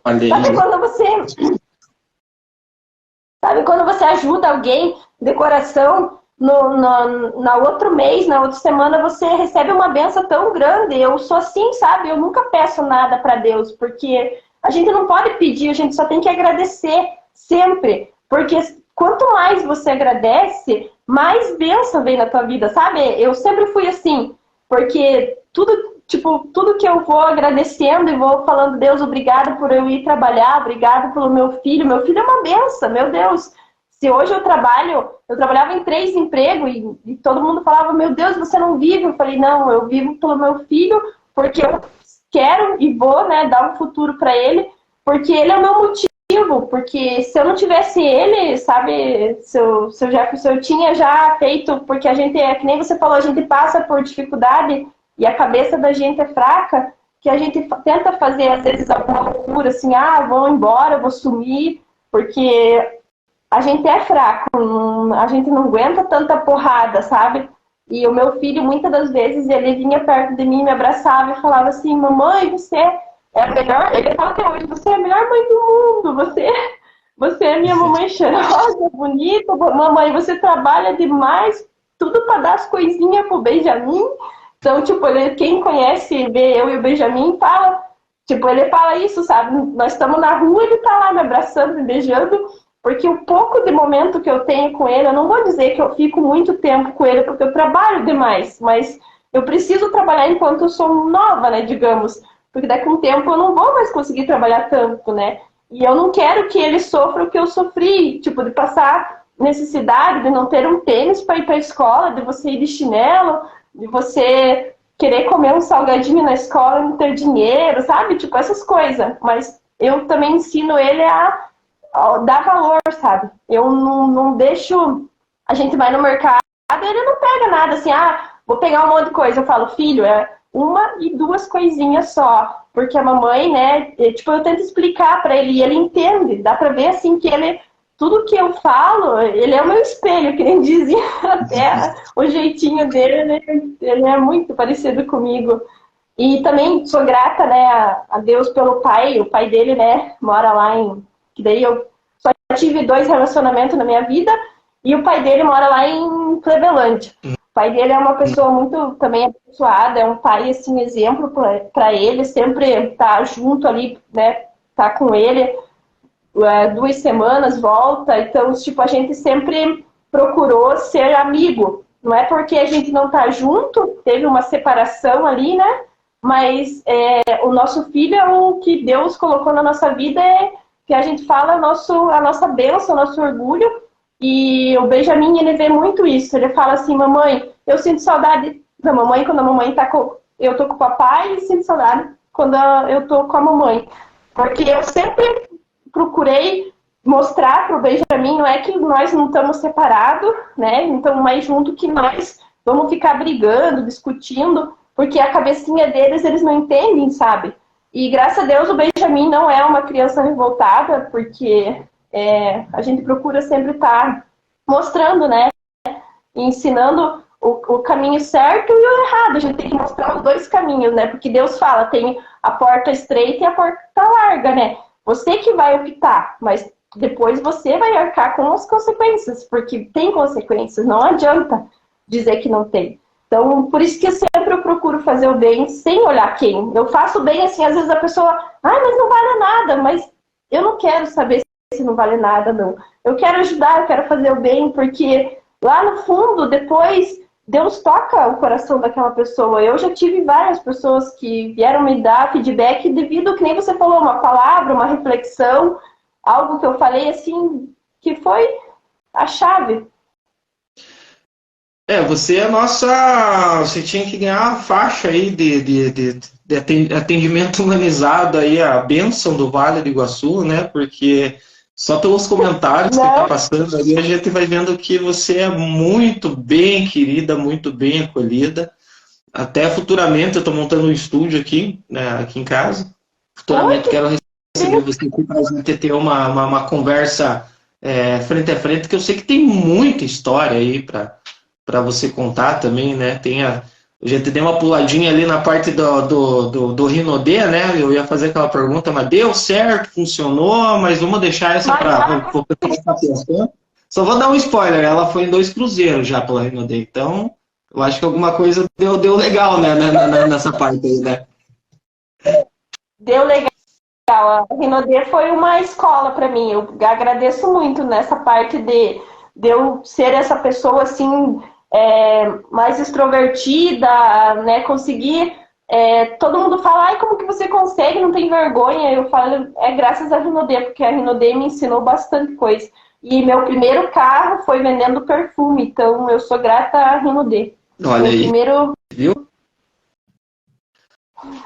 Sabe quando você ajuda alguém de coração, na outro mês, na outra semana, você recebe uma benção tão grande. Eu sou assim, sabe? Eu nunca peço nada para Deus, porque a gente não pode pedir, a gente só tem que agradecer sempre. Porque quanto mais você agradece, mais bênção vem na tua vida, sabe? Eu sempre fui assim, porque tudo que eu vou agradecendo e vou falando, Deus, obrigado por eu ir trabalhar, obrigado pelo meu filho. Meu filho é uma benção, meu Deus. Se hoje eu trabalhava em 3 empregos e todo mundo falava, meu Deus, você não vive? Eu falei, não, eu vivo pelo meu filho, porque eu quero e vou, né, dar um futuro para ele, porque ele é o meu motivo, porque se eu não tivesse ele, sabe, se eu tinha já feito, porque a gente, que nem você falou, a gente passa por dificuldade e a cabeça da gente é fraca, que a gente tenta fazer, às vezes, alguma loucura, assim, vou embora, vou sumir, porque a gente é fraco, a gente não aguenta tanta porrada, sabe? E o meu filho, muitas das vezes, ele vinha perto de mim, me abraçava e falava assim, mamãe, você é a melhor, ele fala até hoje, você é a melhor mãe do mundo, você é minha mamãe cheirosa, bonita, mamãe, você trabalha demais, tudo para dar as coisinhas pro Benjamin. Então, quem conhece, vê eu e o Benjamin, fala, ele fala isso, sabe? Nós estamos na rua, ele tá lá me abraçando, me beijando, porque o pouco de momento que eu tenho com ele, eu não vou dizer que eu fico muito tempo com ele, porque eu trabalho demais, mas eu preciso trabalhar enquanto eu sou nova, né, digamos, porque daqui a um tempo eu não vou mais conseguir trabalhar tanto, né? E eu não quero que ele sofra o que eu sofri, de passar necessidade, de não ter um tênis para ir para a escola, de você ir de chinelo, de você querer comer um salgadinho na escola e não ter dinheiro, sabe? Essas coisas. Mas eu também ensino ele a dar valor, sabe? Eu não deixo... A gente vai no mercado e ele não pega nada, assim, vou pegar um monte de coisa. Eu falo, filho, é 1 e 2 coisinhas só. Porque a mamãe, né, eu tento explicar pra ele e ele entende. Dá pra ver, assim, que ele... Tudo que eu falo, ele é o meu espelho, que nem dizia até o jeitinho dele, né? Ele é muito parecido comigo. E também sou grata, né, a Deus pelo pai. O pai dele, né, mora lá que daí eu só tive 2 relacionamentos na minha vida, e o pai dele mora lá em Cleveland. O pai dele é uma pessoa muito também abençoada, é um pai, assim, exemplo para ele, sempre tá junto ali, né, tá com ele, 2 semanas, volta, então, a gente sempre procurou ser amigo, não é porque a gente não tá junto, teve uma separação ali, né, mas o nosso filho é o que Deus colocou na nossa vida, que a gente fala a nossa bênção, o nosso orgulho. E o Benjamin, ele vê muito isso. Ele fala assim, mamãe, eu sinto saudade da mamãe quando a mamãe eu tô com o papai, e sinto saudade quando eu tô com a mamãe. Porque eu sempre procurei mostrar pro Benjamin, não é que nós não estamos separados, né? Não estamos mais juntos, que nós vamos ficar brigando, discutindo, porque a cabecinha deles, eles não entendem, sabe? E graças a Deus o Benjamin não é uma criança revoltada, porque a gente procura sempre estar mostrando, né? Ensinando o caminho certo e o errado. A gente tem que mostrar os 2 caminhos, né? Porque Deus fala, tem a porta estreita e a porta larga, né? Você que vai optar, mas depois você vai arcar com as consequências, porque tem consequências, não adianta dizer que não tem. Então, por isso que eu procuro fazer o bem sem olhar quem. Eu faço bem assim, às vezes a pessoa, mas não vale nada, mas eu não quero saber se não vale nada, não. Eu quero ajudar, eu quero fazer o bem, porque lá no fundo, depois, Deus toca o coração daquela pessoa. Eu já tive várias pessoas que vieram me dar feedback devido, que nem você falou, uma palavra, uma reflexão, algo que eu falei assim, que foi a chave. Você você tinha que ganhar a faixa aí de atendimento humanizado aí, a bênção do Vale do Iguaçu, né? Porque só pelos comentários que tá passando ali, a gente vai vendo que você é muito bem querida, muito bem acolhida. Até futuramente, eu tô montando um estúdio aqui, né, aqui em casa. Futuramente quero receber você aqui para a gente ter uma conversa frente a frente, que eu sei que tem muita história aí para você contar também, né? Tem Eu já te dei uma puladinha ali na parte do Rinodê, né? Eu ia fazer aquela pergunta, mas deu certo, funcionou, mas vamos deixar essa para o pessoal ficar pensando. Só vou dar um spoiler, ela foi em 2 cruzeiros já pela Rinodê, então eu acho que alguma coisa deu legal, né, nessa parte aí, né? Deu legal. A Rinodê foi uma escola para mim. Eu agradeço muito nessa parte de eu ser essa pessoa assim, mais extrovertida, né? Conseguir. Todo mundo fala, ai, como que você consegue? Não tem vergonha? Eu falo, é graças à Rinodê, porque a Rinodê me ensinou bastante coisa. E meu primeiro carro foi vendendo perfume, então eu sou grata à Rinodê. Olha Meu aí, primeiro... viu?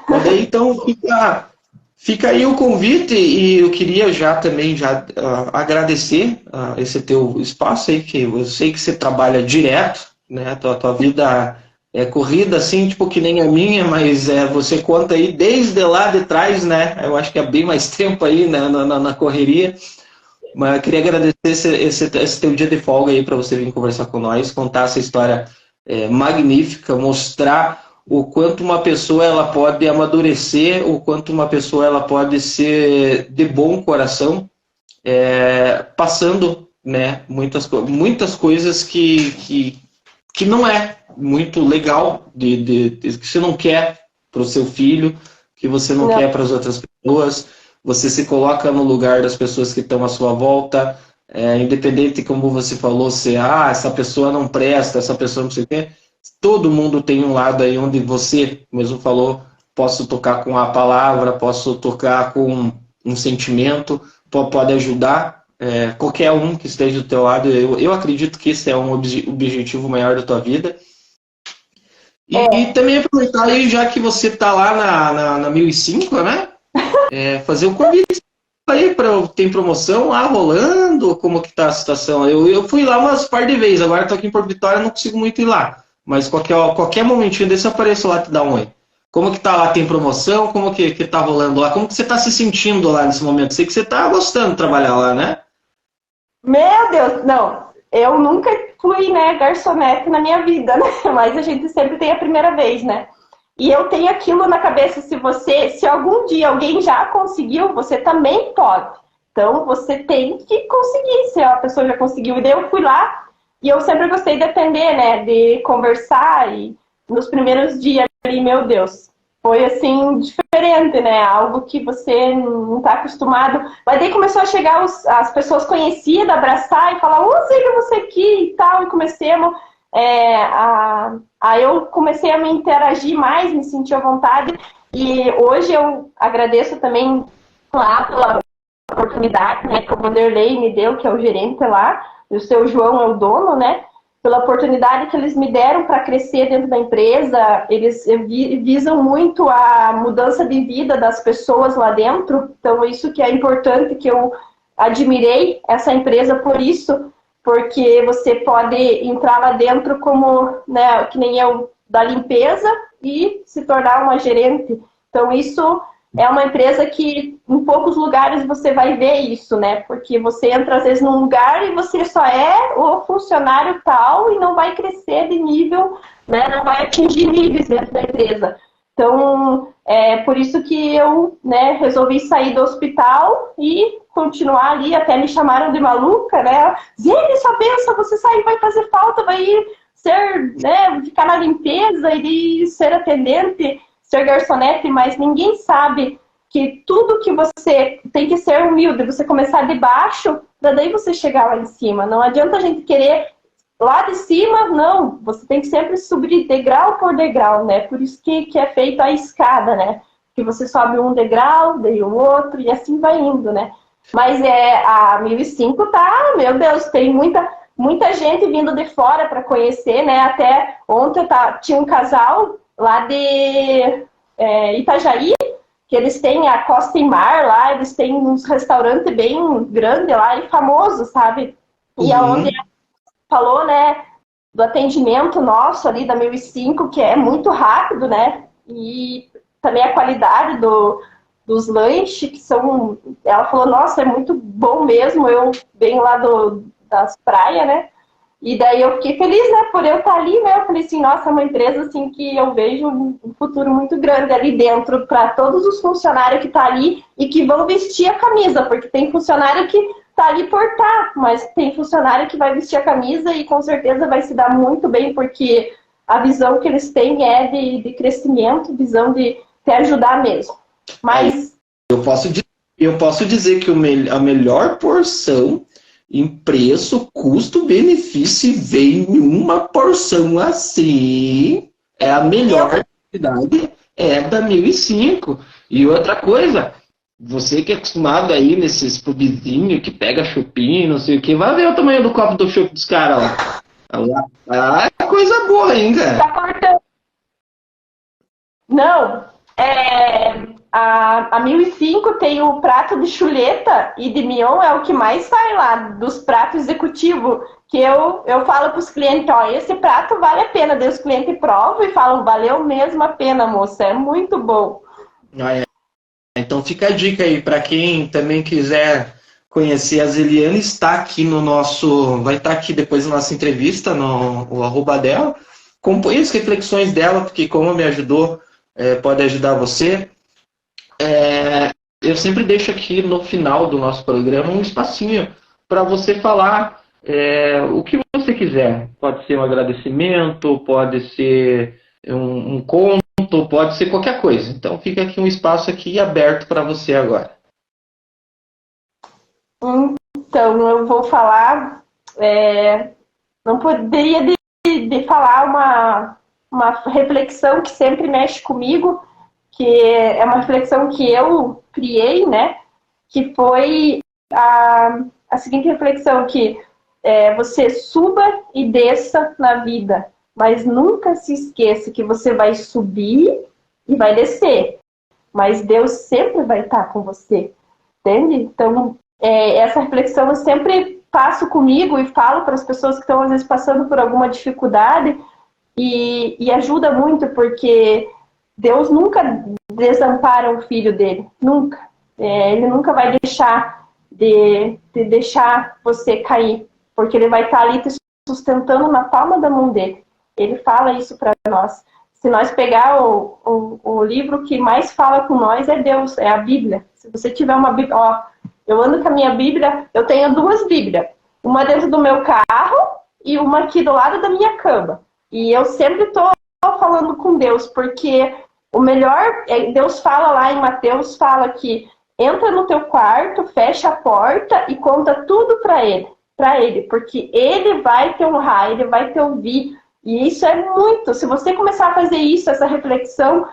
Mas daí, então, fica aí o convite e eu queria já também agradecer esse teu espaço aí, que eu sei que você trabalha direto, né? Tua vida é corrida assim, tipo que nem a minha, mas você conta aí desde lá de trás, né? Eu acho que é bem mais tempo aí, né, na correria. Mas eu queria agradecer esse teu dia de folga aí para você vir conversar com nós, contar essa história magnífica, mostrar o quanto uma pessoa ela pode amadurecer, o quanto uma pessoa ela pode ser de bom coração, passando, né, muitas coisas que não é muito legal, que você não quer para o seu filho, que você não quer para as outras pessoas. Você se coloca no lugar das pessoas que estão à sua volta, independente, como você falou, se essa pessoa não presta, essa pessoa não sei o quê. Todo mundo tem um lado aí onde você mesmo falou, posso tocar com a palavra, posso tocar com um sentimento, pode ajudar qualquer um que esteja do teu lado. Eu acredito que esse é um objetivo maior da tua vida. E também aproveitar aí, já que você está lá na 1005, né? Fazer um convite aí tem promoção lá rolando, como que tá a situação? Eu fui lá umas par de vezes, agora tô aqui em Porto Vitória, não consigo muito ir lá, mas qualquer momentinho desse eu apareço lá te dar um oi. Como que tá lá? Tem promoção? Como que tá rolando lá? Como que você tá se sentindo lá nesse momento? Sei que você tá gostando de trabalhar lá, né? Meu Deus, não. Eu nunca fui, né, garçonete na minha vida, né? Mas a gente sempre tem a primeira vez, né? E eu tenho aquilo na cabeça, se algum dia alguém já conseguiu, você também pode. Então, você tem que conseguir, se a pessoa já conseguiu. E daí eu fui lá, e eu sempre gostei de atender, né, de conversar, e nos primeiros dias ali, meu Deus, foi assim, diferente, né, algo que você não está acostumado. Mas daí começou a chegar as pessoas conhecidas, abraçar e falar, sei que você aqui e tal, e comecemos... Aí eu comecei a me interagir mais, me sentir à vontade, e hoje eu agradeço também lá pela oportunidade, né, que o Vanderlei me deu, que é o gerente lá, e o seu João é o dono, né, pela oportunidade que eles me deram para crescer dentro da empresa. Eles visam muito a mudança de vida das pessoas lá dentro, então isso que é importante, que eu admirei essa empresa por isso, porque você pode entrar lá dentro como, né, que nem eu, da limpeza e se tornar uma gerente. Então, isso é uma empresa que em poucos lugares você vai ver isso, né? Porque você entra, às vezes, num lugar e você só é o funcionário tal e não vai crescer de nível, né? Não vai atingir níveis dentro da empresa. Então, é por isso que eu, né, resolvi sair do hospital e continuar ali. Até me chamaram de maluca, né? Zene, só pensa, você sair vai fazer falta, vai ser, né, ficar na limpeza, ir ser atendente, ser garçonete, mas ninguém sabe que tudo que você tem que ser humilde, você começar de baixo, para daí você chegar lá em cima. Não adianta a gente querer lá de cima, não. Você tem que sempre subir degrau por degrau, né? Por isso que é feita a escada, né? Que você sobe um degrau, daí o outro, e assim vai indo, né? Mas a 1005 tá, meu Deus, tem muita gente vindo de fora para conhecer, né? Até ontem tinha um casal lá de Itajaí, que eles têm a Costa e Mar lá, eles têm uns restaurantes bem grandes lá e famosos, sabe? E aonde falou, né, do atendimento nosso ali da 1005, que é muito rápido, né? E também a qualidade dos lanches, que são... Ela falou, nossa, é muito bom mesmo, eu venho lá das praias, né? E daí eu fiquei feliz, né, por eu estar ali, né? Eu falei assim, nossa, é uma empresa assim que eu vejo um futuro muito grande ali dentro para todos os funcionários que estão ali e que vão vestir a camisa, porque tem funcionário que tá ali por tá, mas tem funcionário que vai vestir a camisa e com certeza vai se dar muito bem, porque a visão que eles têm é de crescimento, visão de ajudar mesmo. Mas eu posso dizer que a melhor porção em preço, custo-benefício vem em uma porção assim. É a melhor qualidade, é da 1005. E outra coisa, você que é acostumado aí nesses pubzinhos que pega chupim, não sei o que, vai ver o tamanho do copo do chup dos caras lá. Ah, é coisa boa, hein, cara? tá cortando. Não, a 1005 tem o prato de chuleta e de mignon, é o que mais sai lá dos pratos executivos, que eu falo para os clientes, ó, esse prato vale a pena, daí os clientes provam e falam, valeu mesmo a pena, moça, é muito bom. Ah, é. Então fica a dica aí para quem também quiser conhecer a Zeliane, está aqui no nosso, vai estar aqui depois da nossa entrevista no o arroba dela, acompanhe as reflexões dela, porque como me ajudou, pode ajudar você. Eu sempre deixo aqui no final do nosso programa um espacinho para você falar o que você quiser. Pode ser um agradecimento, pode ser um conto, pode ser qualquer coisa. Então fica aqui um espaço aqui aberto para você agora. Então, eu vou falar, não poderia de falar uma reflexão que sempre mexe comigo, que é uma reflexão que eu criei, né? Que foi a seguinte reflexão, que você suba e desça na vida, mas nunca se esqueça que você vai subir e vai descer, mas Deus sempre vai estar com você, entende? Então, essa reflexão eu sempre passo comigo e falo para as pessoas que estão às vezes passando por alguma dificuldade e ajuda muito, porque Deus nunca desampara o filho dele, nunca. Ele nunca vai deixar de deixar você cair, porque ele vai estar ali te sustentando na palma da mão dele. Ele fala isso para nós. Se nós pegar o livro que mais fala com nós é Deus, é a Bíblia. Se você tiver uma Bíblia, ó, eu ando com a minha Bíblia, eu tenho 2 Bíblias, uma dentro do meu carro e uma aqui do lado da minha cama. E eu sempre estou falando com Deus, porque o melhor, Deus fala lá em Mateus, fala que entra no teu quarto, fecha a porta e conta tudo para ele, porque ele vai te honrar, ele vai te ouvir. E isso é muito, se você começar a fazer isso, essa reflexão,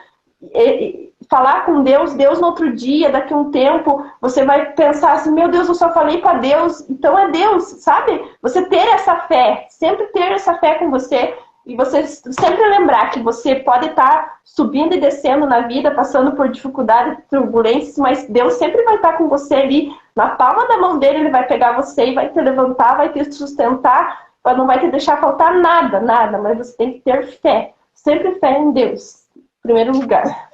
falar com Deus no outro dia, daqui a um tempo, você vai pensar assim, meu Deus, eu só falei para Deus, então é Deus, sabe? Você ter essa fé, sempre ter essa fé com você, e você sempre lembrar que você pode estar subindo e descendo na vida, passando por dificuldades, turbulências, mas Deus sempre vai estar com você ali, na palma da mão dele, ele vai pegar você e vai te levantar, vai te sustentar, não vai te deixar faltar nada, mas você tem que ter fé, sempre fé em Deus, em primeiro lugar.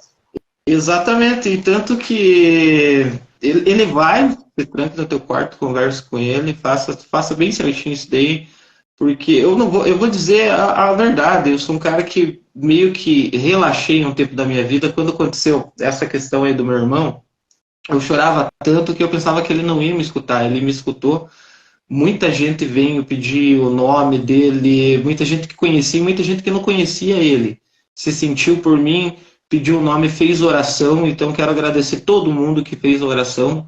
Exatamente, e tanto que ele vai, você tranca no teu quarto, conversa com ele, faça bem certinho isso daí, porque eu vou dizer a verdade, eu sou um cara que meio que relaxei um tempo da minha vida, quando aconteceu essa questão aí do meu irmão, eu chorava tanto que eu pensava que ele não ia me escutar, ele me escutou, muita gente veio pedir o nome dele, muita gente que conhecia, muita gente que não conhecia ele, se sentiu por mim, pediu o nome, fez oração, então quero agradecer todo mundo que fez a oração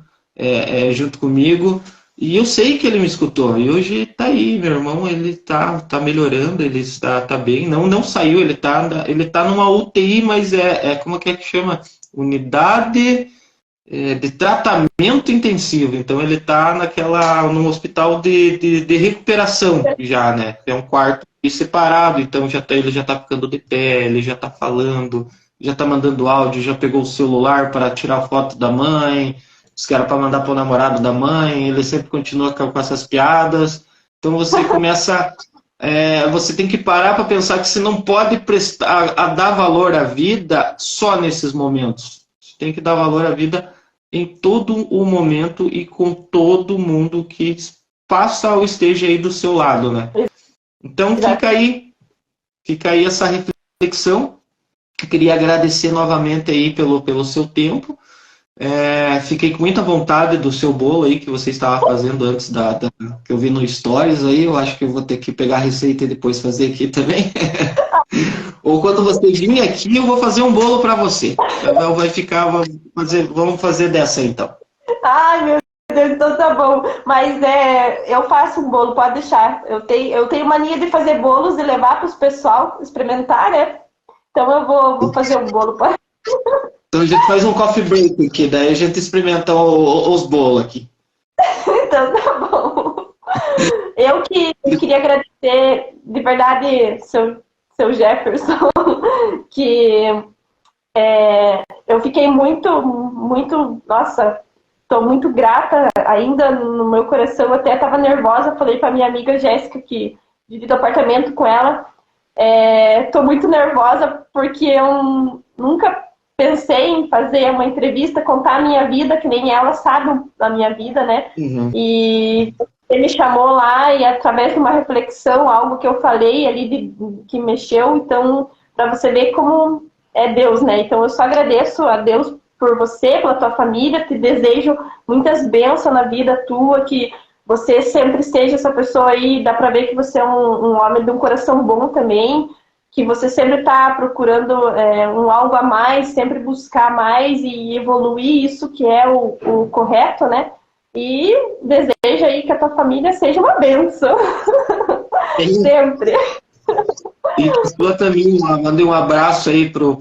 junto comigo, e eu sei que ele me escutou, e hoje tá aí, meu irmão, ele tá melhorando, ele tá bem, não saiu, ele tá numa UTI, mas como é que chama? Unidade de tratamento intensivo, então ele tá num hospital de recuperação já, né, é um quarto separado, então ele já tá ficando de pé, ele já tá falando, já tá mandando áudio, já pegou o celular para tirar foto da mãe, os caras para mandar para o namorado da mãe, ele sempre continua com essas piadas, então você começa, você tem que parar para pensar que você não pode dar valor à vida só nesses momentos, você tem que dar valor à vida em todo o momento e com todo mundo que passa ou esteja aí do seu lado, né? Então fica aí essa reflexão. Eu queria agradecer novamente aí pelo seu tempo. Fiquei com muita vontade do seu bolo aí que você estava fazendo antes que eu vi no Stories aí. Eu acho que eu vou ter que pegar a receita e depois fazer aqui também. Ou quando você vir aqui, eu vou fazer um bolo para você. Então vamos fazer dessa então. Ai, meu Deus, então tá bom. Mas eu faço um bolo, pode deixar. Eu tenho mania de fazer bolos e levar para os pessoal experimentar, né? Então eu vou fazer um bolo. Então a gente faz um coffee break aqui, daí a gente experimenta os bolos aqui. Então tá bom. Eu que queria agradecer, de verdade, seu Jefferson, que eu fiquei muito, muito, nossa, estou muito grata ainda no meu coração, até estava nervosa, falei para minha amiga Jéssica, que divide apartamento com ela, estou muito nervosa porque eu nunca pensei em fazer uma entrevista, contar a minha vida, que nem ela sabe da minha vida, né? Uhum. E ele me chamou lá e através de uma reflexão, algo que eu falei ali que mexeu, então, para você ver como é Deus, né? Então eu só agradeço a Deus por você, pela tua família, te desejo muitas bênçãos na vida tua, que você sempre seja essa pessoa aí, dá pra ver que você é um homem de um coração bom também, que você sempre está procurando um algo a mais, sempre buscar mais e evoluir, isso que é o correto, né? E desejo aí que a tua família seja uma bênção. Sempre. E eu também mandei um abraço aí pro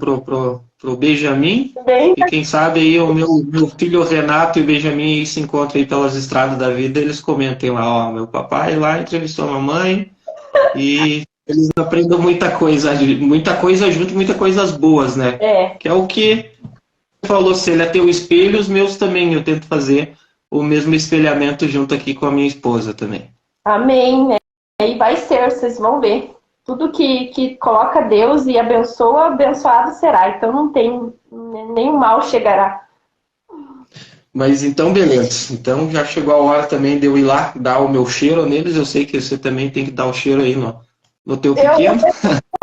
Benjamin. Bem... E quem sabe aí o meu filho Renato e o Benjamin se encontram aí pelas estradas da vida, eles comentem lá, meu papai lá entrevistou a mamãe e eles aprendem muita coisa junto, muitas coisas boas, né? Que é o que falou, se ele é teu espelho, os meus também, eu tento fazer o mesmo espelhamento junto aqui com a minha esposa também. Amém, né? E vai ser, vocês vão ver. Tudo que coloca Deus e abençoa, abençoado será. Então não tem, nenhum mal chegará. Mas então, beleza. Então já chegou a hora também de eu ir lá dar o meu cheiro neles. Eu sei que você também tem que dar o cheiro aí no teu pequeno.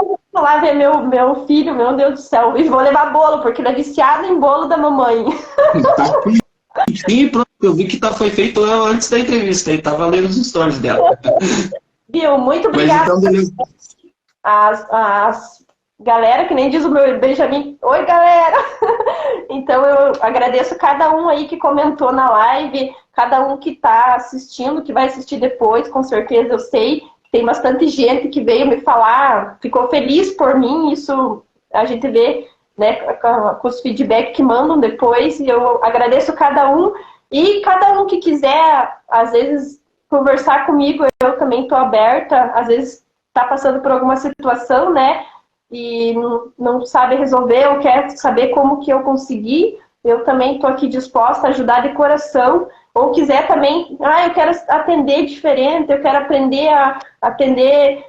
Eu vou lá ver meu filho, meu Deus do céu. E vou levar bolo, porque ele é viciado em bolo da mamãe. Sim, pronto. Eu vi que foi feito antes da entrevista. Aí tava lendo os stories dela. Viu? Muito obrigada. Mas então, beleza. As galera, que nem diz o meu Benjamin, oi galera! Então eu agradeço cada um aí que comentou na live, cada um que está assistindo, que vai assistir depois, com certeza eu sei, tem bastante gente que veio me falar, ficou feliz por mim, isso a gente vê, né, com os feedbacks que mandam depois, e eu agradeço cada um, e cada um que quiser, às vezes, conversar comigo, eu também estou aberta, às vezes está passando por alguma situação, né, e não sabe resolver, ou quer saber como que eu consegui, eu também estou aqui disposta a ajudar de coração, ou quiser também, eu quero atender diferente, eu quero aprender a atender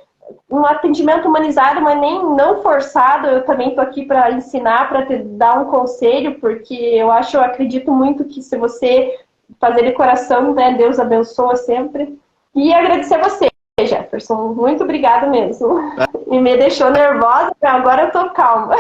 um atendimento humanizado, mas não forçado, eu também estou aqui para ensinar, para te dar um conselho, porque eu acredito muito que se você fazer de coração, né, Deus abençoa sempre. E agradecer a você, Jefferson, muito obrigada mesmo. E me deixou nervosa, agora eu tô calma.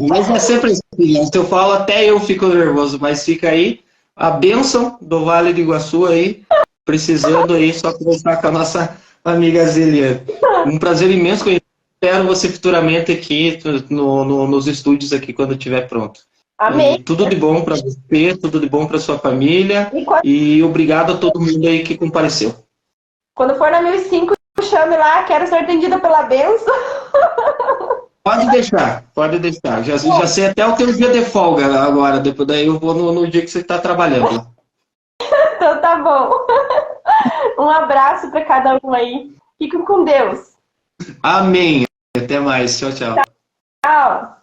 Mas é sempre assim, se eu falo até eu fico nervoso, mas fica aí a bênção do Vale do Iguaçu aí, precisando aí só conversar com a nossa amiga Zeliane. Um prazer imenso conhecer, espero você futuramente aqui nos estúdios aqui quando estiver pronto. Amém. E tudo de bom para você, tudo de bom para sua família e obrigado a todo mundo aí que compareceu. Quando for na 1005, chame lá, quero ser atendida pela bênção. Pode deixar, pode deixar. Já sei até o teu dia de folga agora, depois daí eu vou no dia que você está trabalhando. Então tá bom. Um abraço para cada um aí. Fiquem com Deus. Amém. Até mais. Tchau, tchau. Tchau.